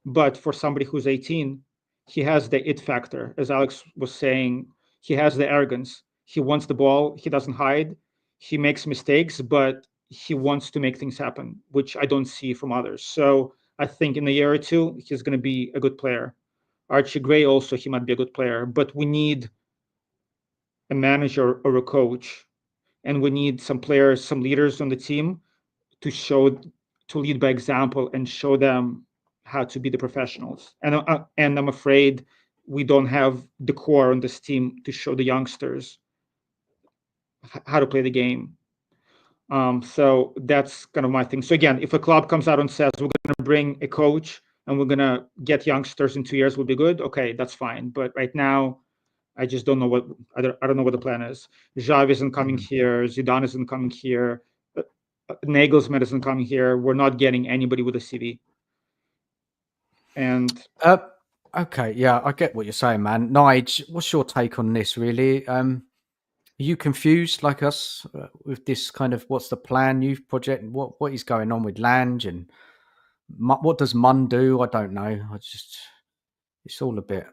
but for somebody who's 18, he has the it factor. As Alex was saying, he has the arrogance. He wants the ball. He doesn't hide. He makes mistakes, but he wants to make things happen, which I don't see from others. So I think in a year or two, he's going to be a good player. Archie Gray also, he might be a good player, but we need a manager or a coach, and we need some players, some leaders on the team to show, to lead by example and show them how to be the professionals. And I'm afraid we don't have the core on this team to show the youngsters how to play the game. So that's kind of my thing. So again, if a club comes out and says we're going to bring a coach and we're going to get youngsters in 2 years, will be good. Okay, that's fine. But right now, I just don't know what I don't know what the plan is. Javi isn't coming here. Zidane isn't coming here. Nagelsmann isn't coming here. We're not getting anybody with a CV. And Okay, yeah, I get what you're saying, man. Nige, what's your take on this? Really, are you confused like us with this kind of what's the plan, youth project? What is going on with Lange and What does Munn do? I don't know. It's all a bit.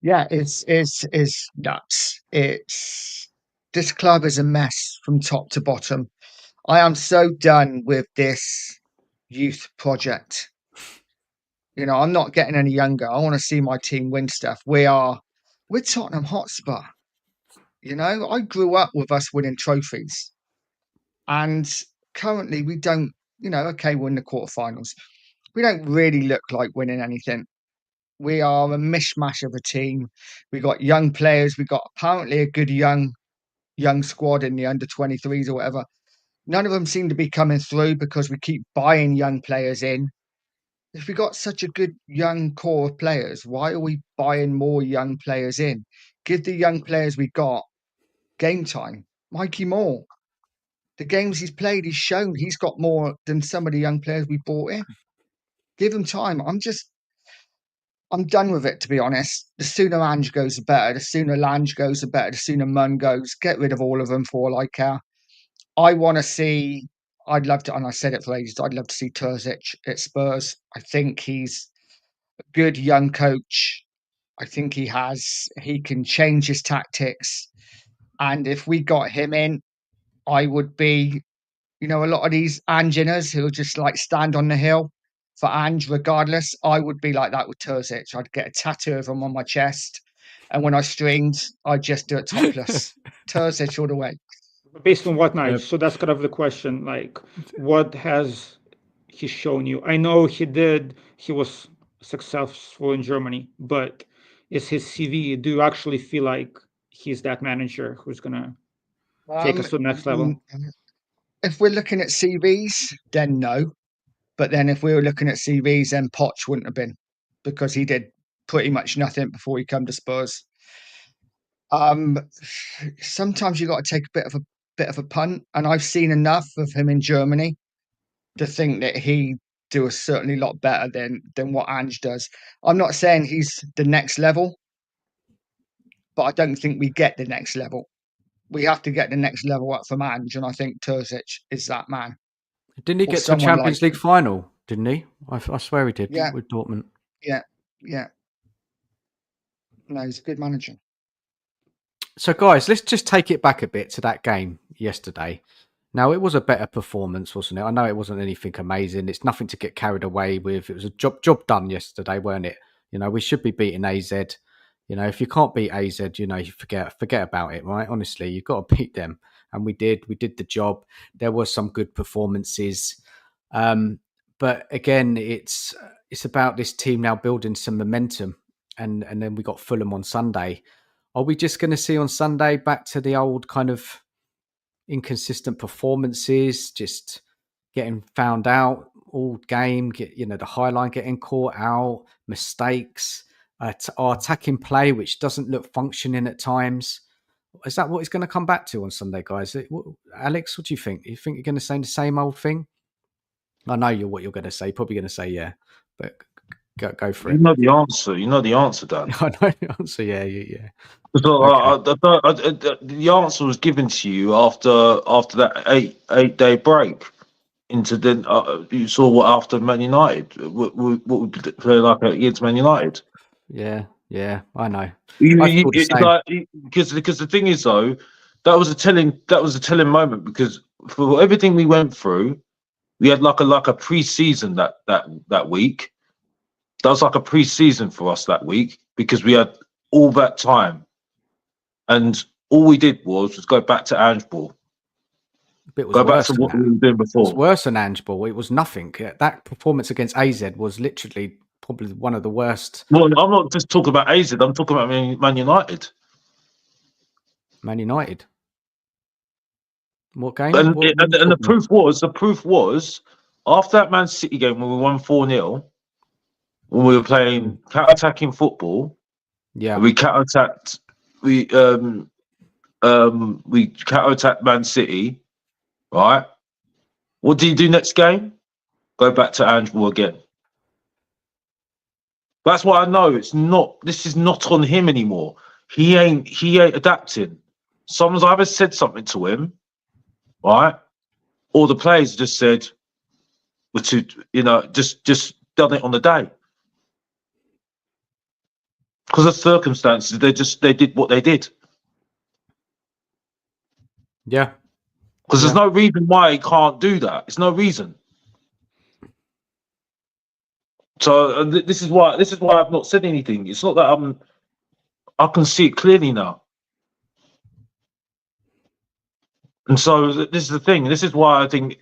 Yeah, it's nuts. This club is a mess from top to bottom. I am so done with this youth project. You know, I'm not getting any younger. I want to see my team win stuff. We're Tottenham Hotspur. You know, I grew up with us winning trophies, and currently we don't. You know, okay, we're in the quarterfinals. We don't really look like winning anything. We are a mishmash of a team. We got young players. We got apparently a good young squad in the under 23s or whatever. None of them seem to be coming through because we keep buying young players in. If we got such a good young core of players, why are we buying more young players in? Give the young players we got game time. Mikey Moore, the games he's played, he's shown he's got more than some of the young players we bought in. Give him time. I'm done with it, to be honest. The sooner Ange goes, the better. The sooner Lange goes, the better. The sooner Munn goes. Get rid of all of them for all I care. I want to see, I'd love to, and I said it for ages, I'd love to see Terzic at Spurs. I think he's a good young coach. I think he can change his tactics. And if we got him in, I would be, you know, a lot of these Anginers who just like stand on the hill for Ange regardless. I would be like that with Terzic. I'd get a tattoo of him on my chest. And when I streamed, I'd just do it topless. Terzic all the way. Based on what, Nige? Yep. So that's kind of the question. Like, what has he shown you? I know he was successful in Germany, but is his CV, do you actually feel like he's that manager who's going to take us to the next level? If we're looking at CVs, then no. But then if we were looking at CVs, then Poch wouldn't have been, because he did pretty much nothing before he come to Spurs. Sometimes you got to take a bit of a punt, and I've seen enough of him in Germany to think that he do a certainly lot better than what Ange does. I'm not saying he's the next level, but I don't think we get the next level. We have to get the next level up from Ange, and I think Terzic is that man. Didn't he Or get to a someone Champions like League final? Didn't he? I swear he did. Yeah. With Dortmund. Yeah. No, he's a good manager. So, guys, let's just take it back a bit to that game yesterday. Now, it was a better performance, wasn't it? I know it wasn't anything amazing. It's nothing to get carried away with. It was a job done yesterday, weren't it? You know, we should be beating AZ. You know, if you can't beat AZ, you know, you forget about it, right? Honestly, you've got to beat them. And we did. We did the job. There were some good performances. But again, it's about this team now building some momentum. And then we got Fulham on Sunday. Are we just going to see on Sunday back to the old kind of inconsistent performances, just getting found out all game, the high line getting caught out, mistakes, our attacking play, which doesn't look functioning at times? Is that what it's going to come back to on Sunday, guys? Alex, what do you think? You think you're going to say the same old thing? I know what you're going to say. Probably going to say yeah, but go for it. You know the answer. You know the answer, Dan. I know the answer. Yeah. So Okay. the answer was given to you after that 8-day break. Into then you saw what after Man United, what would play like against Man United. Yeah, I know. It's like, because the thing is though, that was a telling moment, because for everything we went through, we had like a pre-season that week. That was like a pre-season for us that week, because we had all that time, and all we did was go back to Ange ball. Go back to what we were doing before. It was worse than Ange ball. It was nothing. That performance against AZ was literally probably one of the worst. Well, I'm not just talking about AZ. I'm talking about Man United. Man United. What game? And the proof was after that Man City game when we won 4-0, when we were playing counter-attacking football. Yeah, we counter-attacked. We counter-attacked Man City, right? What do you do next game? Go back to Ange again. That's why I know this is not on him anymore. He ain't adapting. Someone's either said something to him, right? Or the players just said, were to, just done it on the day. Because of circumstances, they did what they did. Yeah. Because there's no reason why he can't do that. There's no reason. So this is why I've not said anything. It's not that I can see it clearly now. And so this is the thing. This is why I think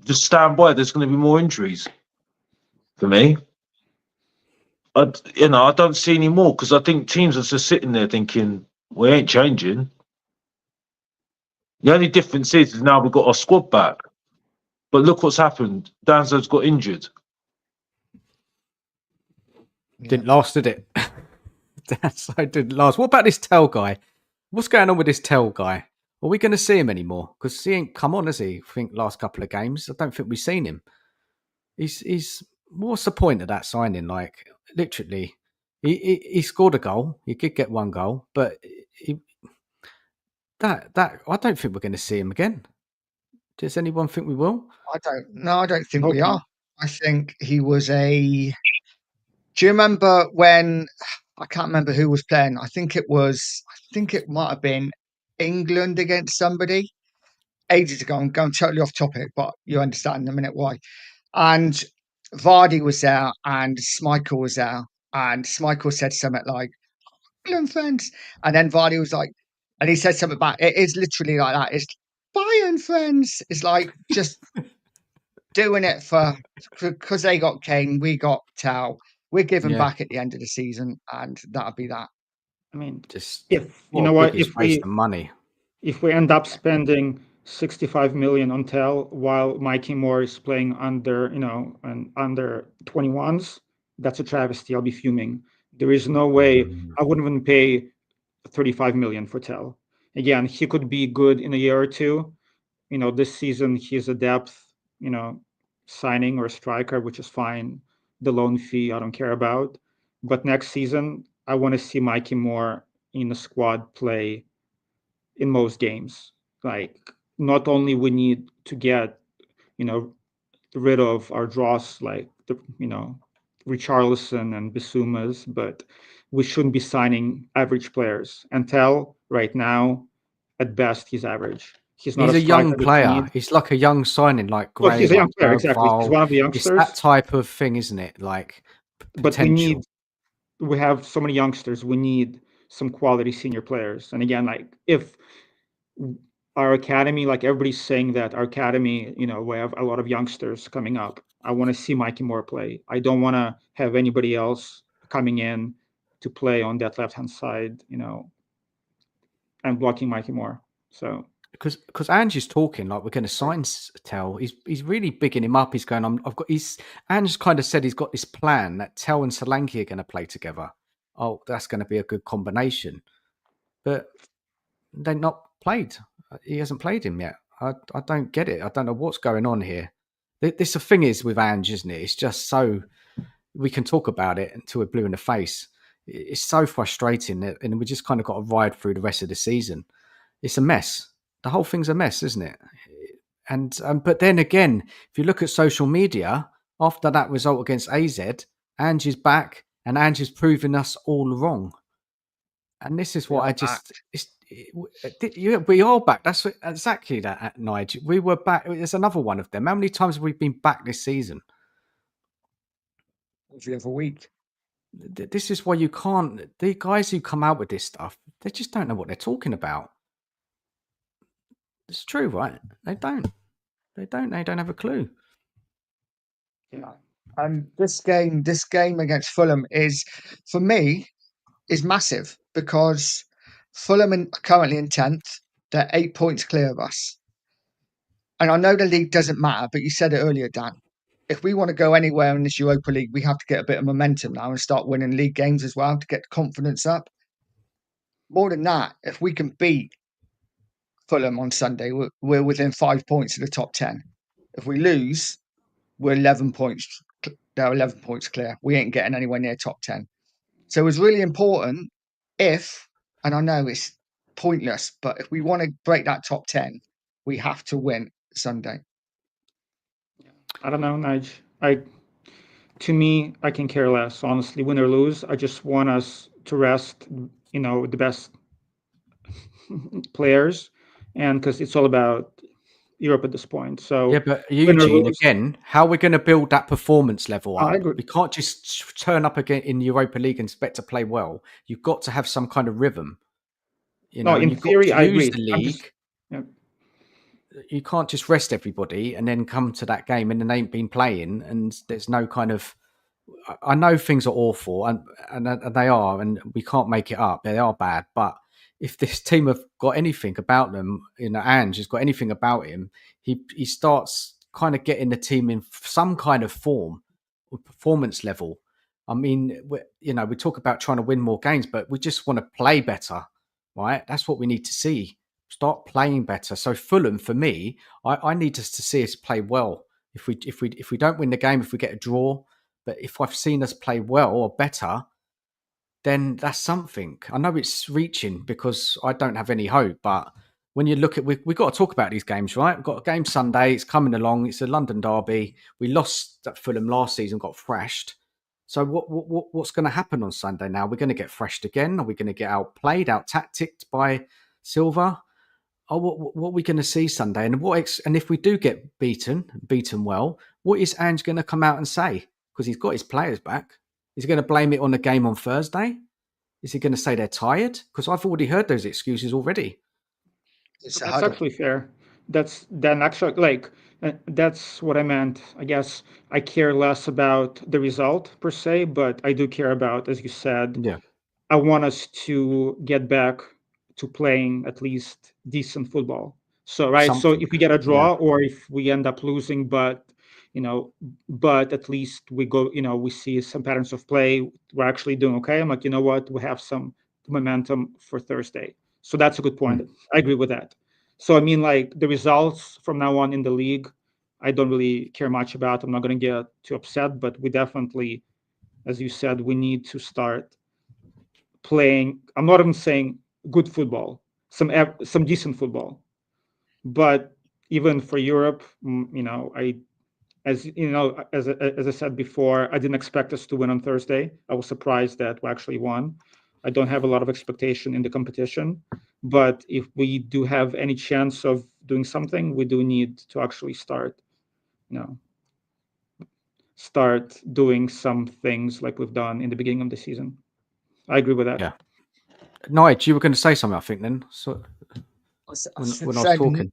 just stand by. There's going to be more injuries for me. I don't see any more because I think teams are just sitting there thinking we ain't changing. The only difference is now we've got our squad back. But look what's happened. Danzo's got injured. Didn't last, did it? Danzo didn't last. What about this Tell guy? What's going on with this Tell guy? Are we going to see him anymore? Because he ain't come on, has he? I think last couple of games. I don't think we've seen him. He's. What's the point of that signing? Like, literally, he scored a goal. He did get one goal, but that I don't think we're going to see him again. Does anyone think we will? I don't think Hope we not. are. I think he was a. Do you remember when I can't remember who was playing? I think it might have been England against somebody ages ago. I'm going totally off topic, but you understand in a minute why. And Vardy was there and Schmeichel was there. And Schmeichel said something like, England friends. And then Vardy was like, and he said something back. It is literally like that. It's Bayern friends. It's like just doing it because they got Kane, we got Tau. We're giving back at the end of the season, and that'll be that. I mean, Just if you what know a what, biggest waste of money. if we end up spending 65 million on Tell while Mikey Moore is playing under, and under 21s, that's a travesty. I'll be fuming. There is no way I wouldn't even pay 35 million for Tell. Again, he could be good in a year or two. This season he's a depth, signing or striker, which is fine. The loan fee I don't care about. But next season, I want to see Mikey Moore in the squad play in most games. Like, not only we need to get, rid of our draws like Richarlison and Bisumas, but we shouldn't be signing average players. And Tell right now, at best, he's average. He's not He's a striker young that we player. need. He's like a young signing, like Well, Gray, he's a young like player, exactly. He's Bergvall. one of the It's that youngsters. type of thing, isn't it? Like But we potential. have so many youngsters. We need some quality senior players. And again, like if our academy, like everybody's saying that our academy, we have a lot of youngsters coming up. I want to see Mikey Moore play. I don't want to have anybody else coming in to play on that left-hand side, and blocking Mikey Moore. So Because Ange's talking like we're going to sign Tell. He's really bigging him up. He's going, Ange's kind of said he's got this plan that Tell and Solanke are going to play together. Oh, that's going to be a good combination. But they've not played. He hasn't played him yet. I don't get it. I don't know what's going on here. The thing is with Ange, isn't it? It's just so we can talk about it until we're blue in the face. It's so frustrating, and we just kind of got to ride through the rest of the season. It's a mess. The whole thing's a mess, isn't it? And but then again, if you look at social media after that result against AZ, Ange is back, and Ange is proving us all wrong. And this is what I just. We are back. That's exactly that, Nige. We were back. There's another one of them. How many times have we been back this season? Every other week. This is why you can't. The guys who come out with this stuff, they just don't know what they're talking about. It's true, right? They don't. They don't have a clue. Yeah. And this game against Fulham is, for me, is massive because Fulham are currently in 10th. They're 8 points clear of us. And I know the league doesn't matter, but you said it earlier, Dan. If we want to go anywhere in this Europa League, we have to get a bit of momentum now and start winning league games as well to get the confidence up. More than that, if we can beat Fulham on Sunday, we're within 5 points of the top 10. If we lose, we're 11 points. They're 11 points clear. We ain't getting anywhere near top 10. So it's really important and I know it's pointless, but if we want to break that top 10, we have to win Sunday. I don't know, Nige. To me, I can care less, honestly, win or lose. I just want us to rest, the best players, and because it's all about Europe at this point. So Yeah, but win or Eugene, lose, again, how are we going to build that performance level I up? agree. We can't just turn up again in Europa League and expect to play well. You've got to have some kind of rhythm, No, and in you've got theory, to I use agree. the I'm just, league. yeah. You can't just rest everybody and then come to that game and then they ain't been playing and there's no kind of. I know things are awful and they are, and we can't make it up. They are bad, but if this team have got anything about them, Ange has got anything about him, he starts kind of getting the team in some kind of form or performance level. I mean, we talk about trying to win more games, but we just want to play better, right? That's what we need to see. Start playing better. So Fulham, for me, I need us to see us play well. If we don't win the game, if we get a draw, but if I've seen us play well or better, then that's something. I know it's reaching because I don't have any hope, but when you look at, we've got to talk about these games, right? We've got a game Sunday. It's coming along. It's a London derby. We lost at Fulham last season, got thrashed. So what's going to happen on Sunday now? We're going to get thrashed again. Are we going to get outplayed, out-tacticked by Silva? Oh, what are we going to see Sunday? And and if we do get beaten well, what is Ange going to come out and say? Because he's got his players back. Is he going to blame it on the game on Thursday? Is he going to say they're tired? Because I've already heard those excuses already. It's a That's huddle. actually fair. That's what I meant. I guess I care less about the result per se, but I do care about, as you said, Yeah, I want us to get back to playing at least decent football. So, right. So something. if we get a Yeah, draw or if we end up losing, you know, but at least we go, we see some patterns of play. We're actually doing okay. I'm like, you know what? We have some momentum for Thursday. So that's a good point. I agree with that. So, I mean, like the results from now on in the league, I don't really care much about. I'm not going to get too upset, but we definitely, as you said, we need to start playing. I'm not even saying good football, some decent football, but even for Europe, as I said before, I didn't expect us to win on Thursday. I was surprised that we actually won. I don't have a lot of expectation in the competition, but if we do have any chance of doing something, we do need to actually start doing some things like we've done in the beginning of the season. I agree with that. yeah. Nige, you were going to say something, I think. Then, so I when I was said talking,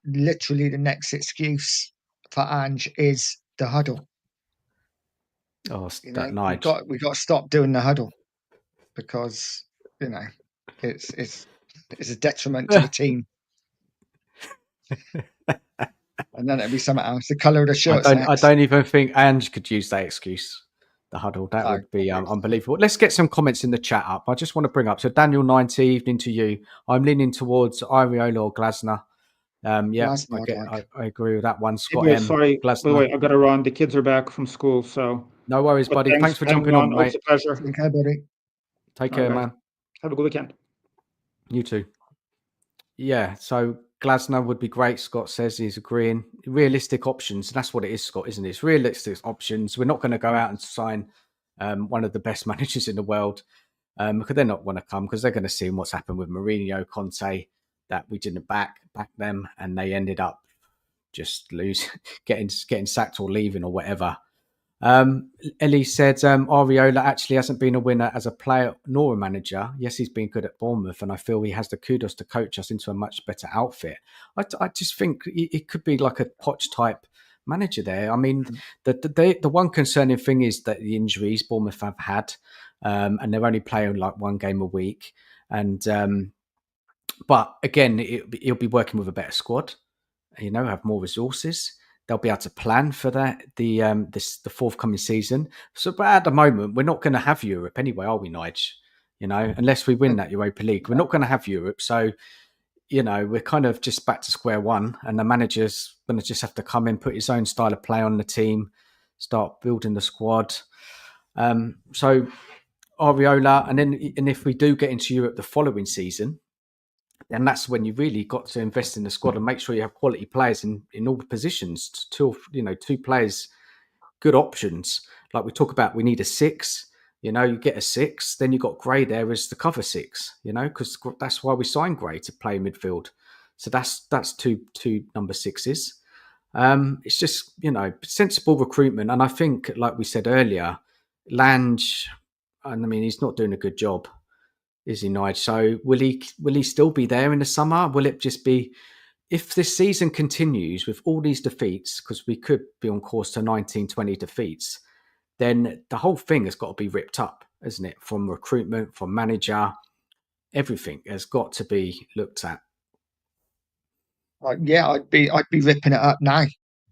literally the next excuse for Ange is the huddle. that Nige. We got to stop doing the huddle because it's a detriment to the team. And then it'd be something else. The colour of the shirts I next. don't even think Ange could use that excuse. The huddle, that No. would be unbelievable. Let's get some comments in the chat up. I just want to bring up. So Daniel 90, evening to you. I'm leaning towards Iriola or Glasner. Yeah, Glasner, I agree with that one. Hey, Scott boy, M, sorry, by the Glasner. way, I gotta run. The kids are back from school, so. No worries, But buddy. Thanks for having jumping me on, Always mate. a pleasure. Okay, buddy. Take All care, right, guys. man. Have a good weekend. You too. Yeah, so Glasner would be great. Scott says he's agreeing. Realistic options. That's what it is, Scott, isn't it? It's realistic options. We're not going to go out and sign one of the best managers in the world because they're not want to come because they're going to see what's happened with Mourinho, Conte, that we didn't back them, and they ended up just getting sacked or leaving or whatever. Ellie said Ariola actually hasn't been a winner as a player nor a manager. Yes, he's been good at Bournemouth, and I feel he has the kudos to coach us into a much better outfit. I just think it could be like a Poch type manager there. I mean, the one concerning thing is that the injuries Bournemouth have had, and they're only playing like one game a week. And but again, he'll be working with a better squad. Have more resources. They'll be able to plan for the forthcoming season. So, but at the moment, we're not going to have Europe anyway, are we, Nige? Unless we win that Europa League, we're not going to have Europe. So, we're kind of just back to square one, and the manager's going to just have to come in, put his own style of play on the team, start building the squad. So, Ariola, and if we do get into Europe the following season, And that's when you really got to invest in the squad and make sure you have quality players in all the positions. Two players, good options. Like we talk about, we need a 6. You get a 6, then you got Gray there as the cover 6. Because that's why we signed Gray to play midfield. So that's two number 6s. It's just sensible recruitment, and I think, like we said earlier, Lange. And I mean, he's not doing a good job, is he, Nige? So will he still be there in the summer? Will it just be, if this season continues with all these defeats, because we could be on course to 19, 20 defeats, then the whole thing has got to be ripped up, isn't it? From recruitment, from manager, everything has got to be looked at. Yeah, I'd be ripping it up now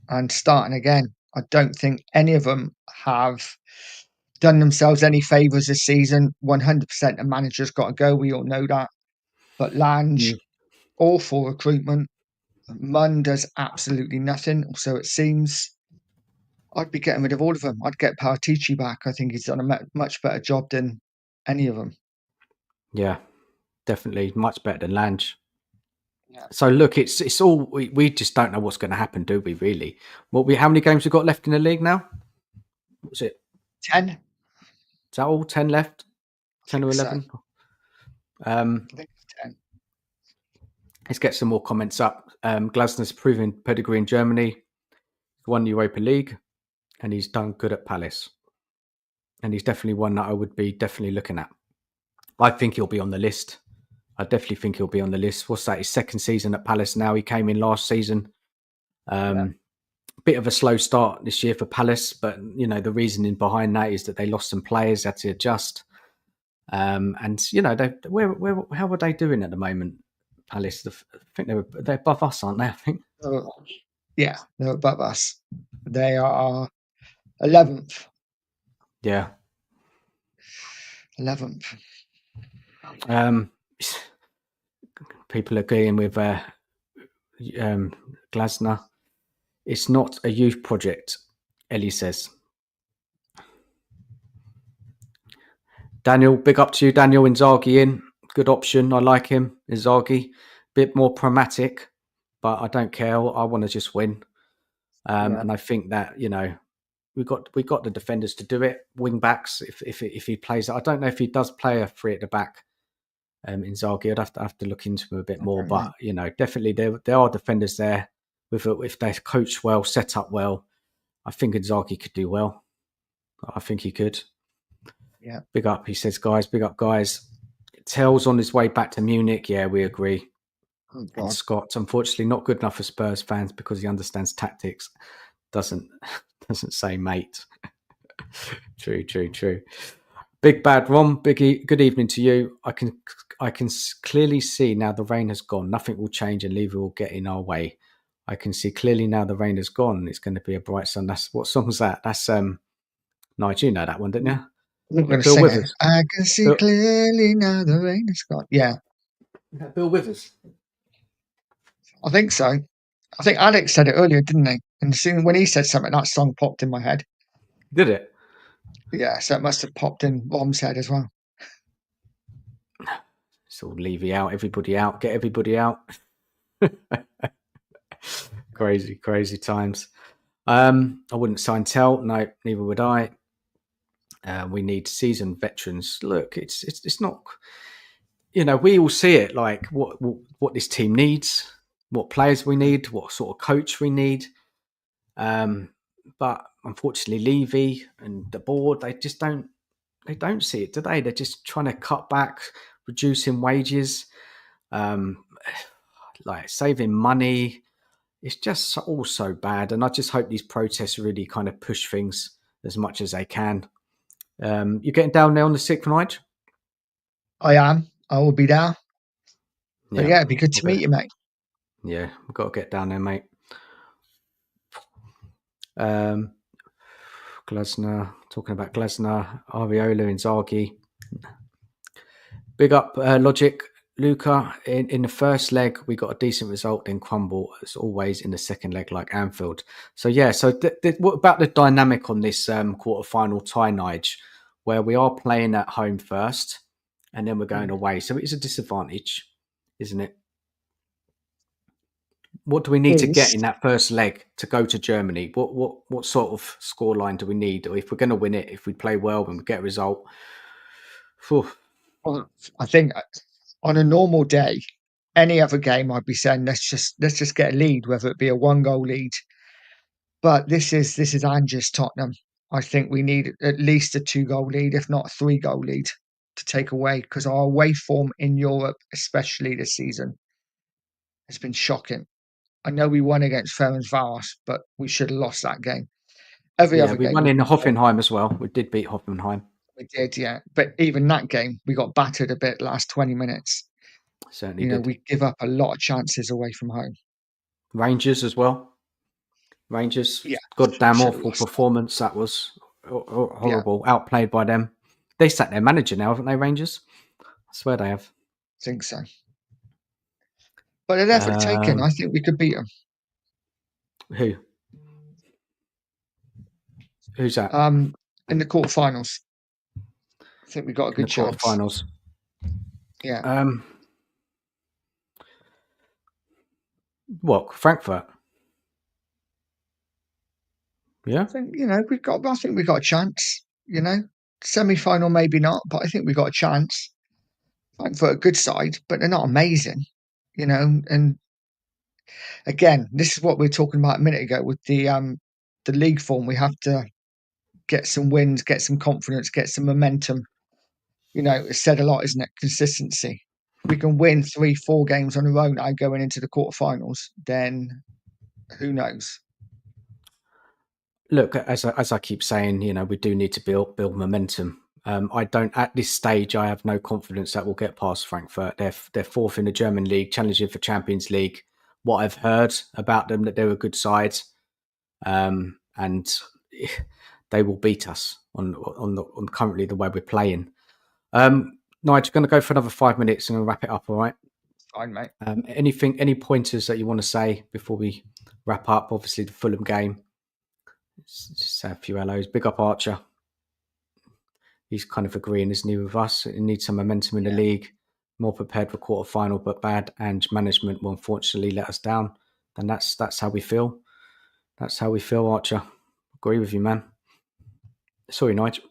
and starting again. I don't think any of them have done themselves any favours this season. 100% the manager's got to go. We all know that. But Lange, awful recruitment. Munn does absolutely nothing, so it seems. I'd be getting rid of all of them. I'd get Paratici back. I think he's done a much better job than any of them. Yeah, definitely much better than Lange. Yeah. So look, it's all we just don't know what's going to happen, do we? Really? How many games we got left in the league now? What was it? 10. Is that all? 10 left? 10 or 11? So. I think it's 10. Let's get some more comments up. Glasner's proven pedigree in Germany. Won the Europa League, and he's done good at Palace. And he's definitely one that I would be definitely looking at. I think he'll be on the list. I definitely think he'll be on the list. What's that? His second season at Palace now. He came in last season. Bit of a slow start this year for Palace, but the reasoning behind that is that they lost some players, had to adjust. And how are they doing at the moment? Palace, I think they're above us, aren't they? I think. Yeah, they're above us. They are 11th. Yeah. 11th. People agreeing with Glasner. It's not a youth project, Ellie says. Daniel, big up to you. Daniel Inzaghi in. Good option. I like him. Inzaghi. Bit more pragmatic, but I don't care. I want to just win. And I think that, we got the defenders to do it. Wing backs, if he plays. I don't know if he does play a 3 at the back. Inzaghi, I'd have to look into him a bit more, but definitely there are defenders there. If they're coached well, set up well, I think Inzaghi could do well. I think he could. Yeah. Big up, he says, guys. Big up, guys. Tell's on his way back to Munich. Yeah, we agree. Oh, and Scott, unfortunately, not good enough for Spurs fans because he understands tactics. Doesn't say mate. True. Big bad Ron, Biggie, good evening to you. I can clearly see now the rain has gone. Nothing will change and Lever will get in our way. I can see clearly now the rain has gone. It's going to be a bright sun. That's what song's that? That's Nige, you know that one, didn't you? I'm going to sing it. I can see clearly now the rain has gone. Yeah. Bill Withers. I think so. I think Alex said it earlier, didn't he? And soon when he said something, that song popped in my head. Did it? Yeah, so it must have popped in Rom's head as well. It's all Levy out, everybody out, get everybody out. Crazy times. I wouldn't sign Tell. No, neither would I. We need seasoned veterans. Look, it's not. We all see it like what this team needs, what players we need, what sort of coach we need. But unfortunately, Levy and the board, they just don't see it, do they? They're just trying to cut back, reducing wages, like saving money. It's just all so bad. And I just hope these protests really kind of push things as much as they can. You're getting down there on the 6th, Nige? I am. I will be there. But yeah, it'd be good to meet you, mate. Yeah, we've got to get down there, mate. Glasner, talking about Glasner, Ariola, Inzaghi. Big up Logic. Luca, in the first leg, we got a decent result, then crumble as always in the second leg, like Anfield. So, yeah, what about the dynamic on this quarter-final tie, Nige, where we are playing at home first and then we're going away? So it is a disadvantage, isn't it? What do we need to get is in that first leg to go to Germany? What sort of scoreline do we need? Or if we're going to win it, if we play well and we get a result? Phew. well, I think on a normal day, any other game, I'd be saying let's just get a lead, whether it be a 1-goal lead. But this is Ange's Tottenham. I think we need at least a 2-goal lead, if not a 3-goal lead, to take away, because our away form in Europe, especially this season, has been shocking. I know we won against Ferencváros, but we should have lost that game. Every Yeah, other we game won we've in been poor. Hoffenheim as well. We did beat Hoffenheim. We did, yeah. But even that game, we got battered a bit last 20 minutes. Certainly did. We give up a lot of chances away from home. Rangers as well. Rangers, Yeah, goddamn should have awful lost that. performance. That was horrible. Outplayed by them. They sacked their manager now, haven't they, Rangers? I swear they have. I think so. But an effort taken, I think we could beat them. Who? Who's that? In the quarterfinals. I think we got a In good the chance. quarterfinals. Yeah. What? Frankfurt? Yeah. I think I think we got a chance. Semi-final maybe not, but I think we got a chance. Frankfurt a good side, but they're not amazing. And again, this is what we were talking about a minute ago with the league form. We have to get some wins, get some confidence, get some momentum. It's said a lot, isn't it? Consistency. If we can win 3-4 games on a row now going into the quarterfinals, then who knows? Look, as I keep saying, we do need to build momentum. I don't at this stage. I have no confidence that we'll get past Frankfurt. They're fourth in the German league, challenging for Champions League. What I've heard about them, that they're a good side, and they will beat us on currently the way we're playing. Nige, going to go for another 5 minutes and we'll wrap it up. All right. Fine, mate. Any pointers that you want to say before we wrap up? Obviously, the Fulham game. Just say a few hellos. Big up Archer. He's kind of agreeing, isn't he, with us? It needs some momentum in the league, more prepared for quarter final, but bad and management will unfortunately let us down. And that's how we feel. That's how we feel, Archer. Agree with you, man. Sorry, Nigel.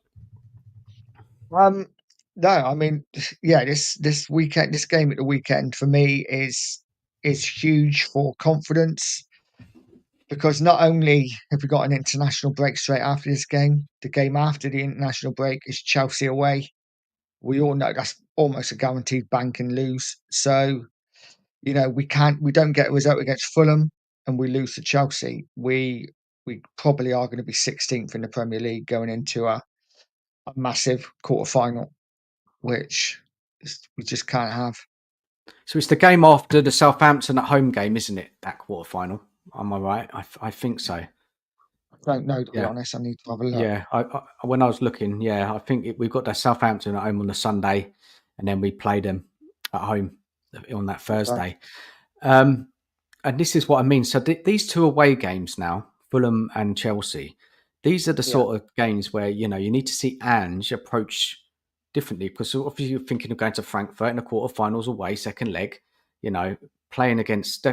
No, I mean, yeah, this weekend, this game at the weekend for me is huge for confidence, because not only have we got an international break straight after this game, the game after the international break is Chelsea away. We all know that's almost a guaranteed bank and lose. So, we don't get a result against Fulham and we lose to Chelsea. We probably are going to be 16th in the Premier League going into a massive quarter final, which we just can't have. So it's the game after the Southampton at home game, isn't it? That quarter final. Am I right? I think so. I don't know, to be honest. I need to have a look. Yeah, when I was looking, I think we've got the Southampton at home on the Sunday, and then we play them at home on that Thursday. And this is what I mean. So these two away games now, Fulham and Chelsea, these are the sort of games where you need to see Ange approach differently, because obviously you're thinking of going to Frankfurt in the quarterfinals away, second leg, playing against,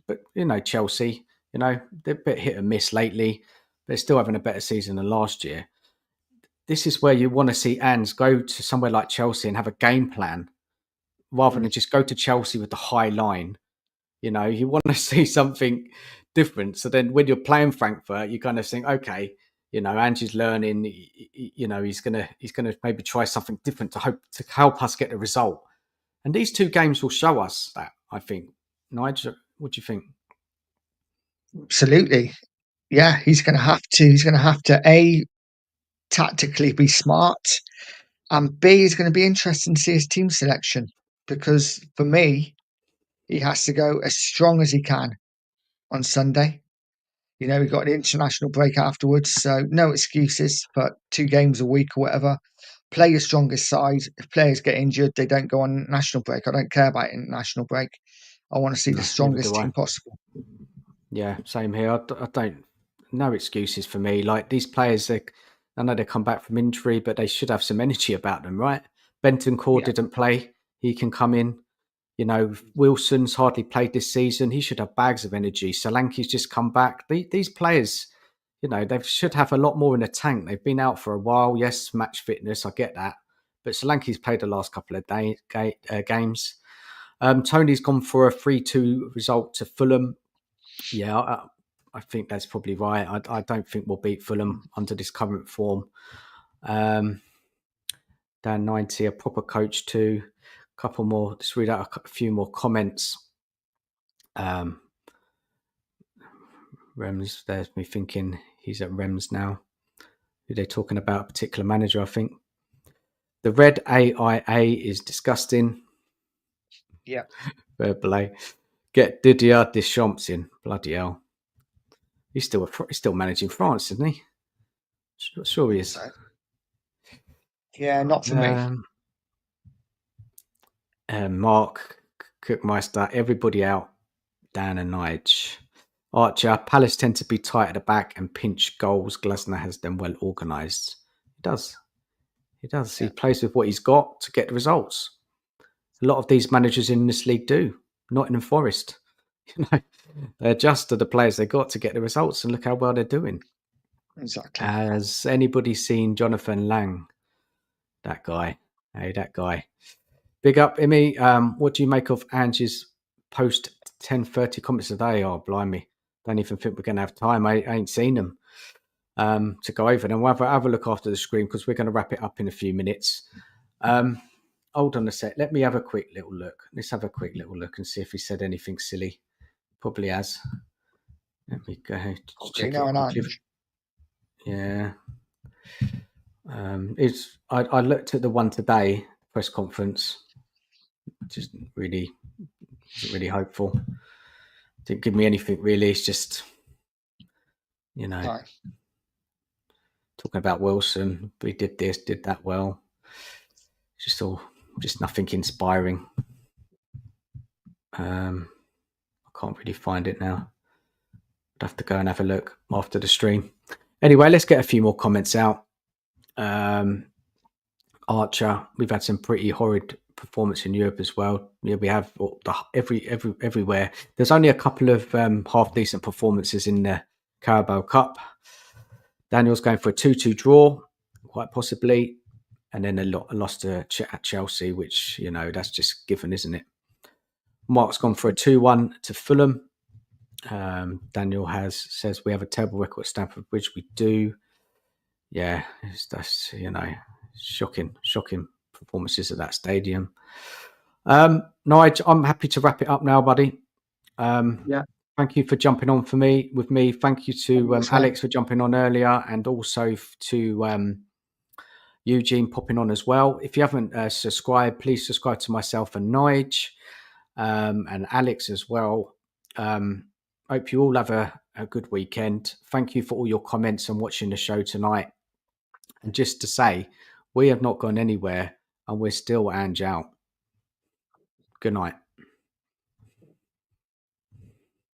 but Chelsea, they're a bit hit and miss lately. They're still having a better season than last year. This is where you want to see Ange go to somewhere like Chelsea and have a game plan, rather than just go to Chelsea with the high line. You want to see something different. So then when you're playing Frankfurt, you kind of think, okay, Ange is learning, he's gonna maybe try something different to help us get the result. And these two games will show us that, I think. Nigel, what do you think? Absolutely. Yeah, he's going to have to A, tactically be smart, and B, it's going to be interesting to see his team selection, because for me, he has to go as strong as he can on Sunday. We've got an international break afterwards, so no excuses, but 2 games a week or whatever. Play your strongest side. If players get injured, they don't go on national break. I don't care about international break. I want to see the strongest team possible. Yeah, same here. I don't. No excuses for me. Like these players, I know they come back from injury, but they should have some energy about them, right? Bentancur didn't play. He can come in. You know, Wilson's hardly played this season. He should have bags of energy. Solanke's just come back. These players, you know, they should have a lot more in the tank. They've been out for a while. Yes, match fitness, I get that. But Solanke's played the last couple of games. Tony's gone for a 3-2 result to Fulham. Yeah, I think that's probably right. I don't think we'll beat Fulham under this current form. Dan 90, a proper coach too. A couple more. Let's read out a few more comments. Rems, there's me thinking he's at Rems now. Who they're talking about? A particular manager, I think. The red AIA is disgusting. Yeah. Fair play. Get Didier Deschamps in. Bloody hell. He's still managing France, isn't he? Sure he is. Yeah, not for me. Mark Cookmeister, everybody out. Dan and Nige. Archer, Palace tend to be tight at the back and pinch goals. Glasner has them well organised. He does. Yeah. He plays with what he's got to get the results. A lot of these managers in this league do. Nottingham Forest. You know, they adjust to the players they got to get the results, and look how well they're doing. Exactly. Has anybody seen Jonathan Lang? That guy. Hey, that guy. Big up, Imi. What do you make of Angie's post 10:30 comments today? Oh, blimey. Don't even think we're going to have time. I ain't seen them to go over them. We'll have a look after the screen because we're going to wrap it up in a few minutes. Hold on a sec. Let me have a quick little look. Let's have a quick little look and see if he said anything silly. Probably has. Let me go check it quickly. Yeah. I looked at the one today, press conference. Just really wasn't really hopeful. Didn't give me anything really. It's just, you know, talking about Wilson. We did this, did that well. Just nothing inspiring. I can't really find it now. I'd have to go and have a look after the stream. Anyway, let's get a few more comments out. Archer, we've had some pretty horrid performance in Europe as well. Yeah, we have everywhere. There's only a couple of half decent performances in the Carabao Cup. Daniel's going for a 2-2 draw, quite possibly, and then a loss to at Chelsea, which, you know, that's just given, isn't it? Mark's gone for a 2-1 to Fulham. Daniel says we have a terrible record at Stamford Bridge. We do. Yeah, that's, you know, shocking performances at that stadium. Nige, I'm happy to wrap it up now, buddy. Yeah. Thank you for jumping on with me. Thank you to Alex for jumping on earlier, and also to Eugene popping on as well. If you haven't subscribed, please subscribe to myself and Nige and Alex as well. Hope you all have a good weekend. Thank you for all your comments and watching the show tonight. And just to say, we have not gone anywhere and we're still Ange out. Good night.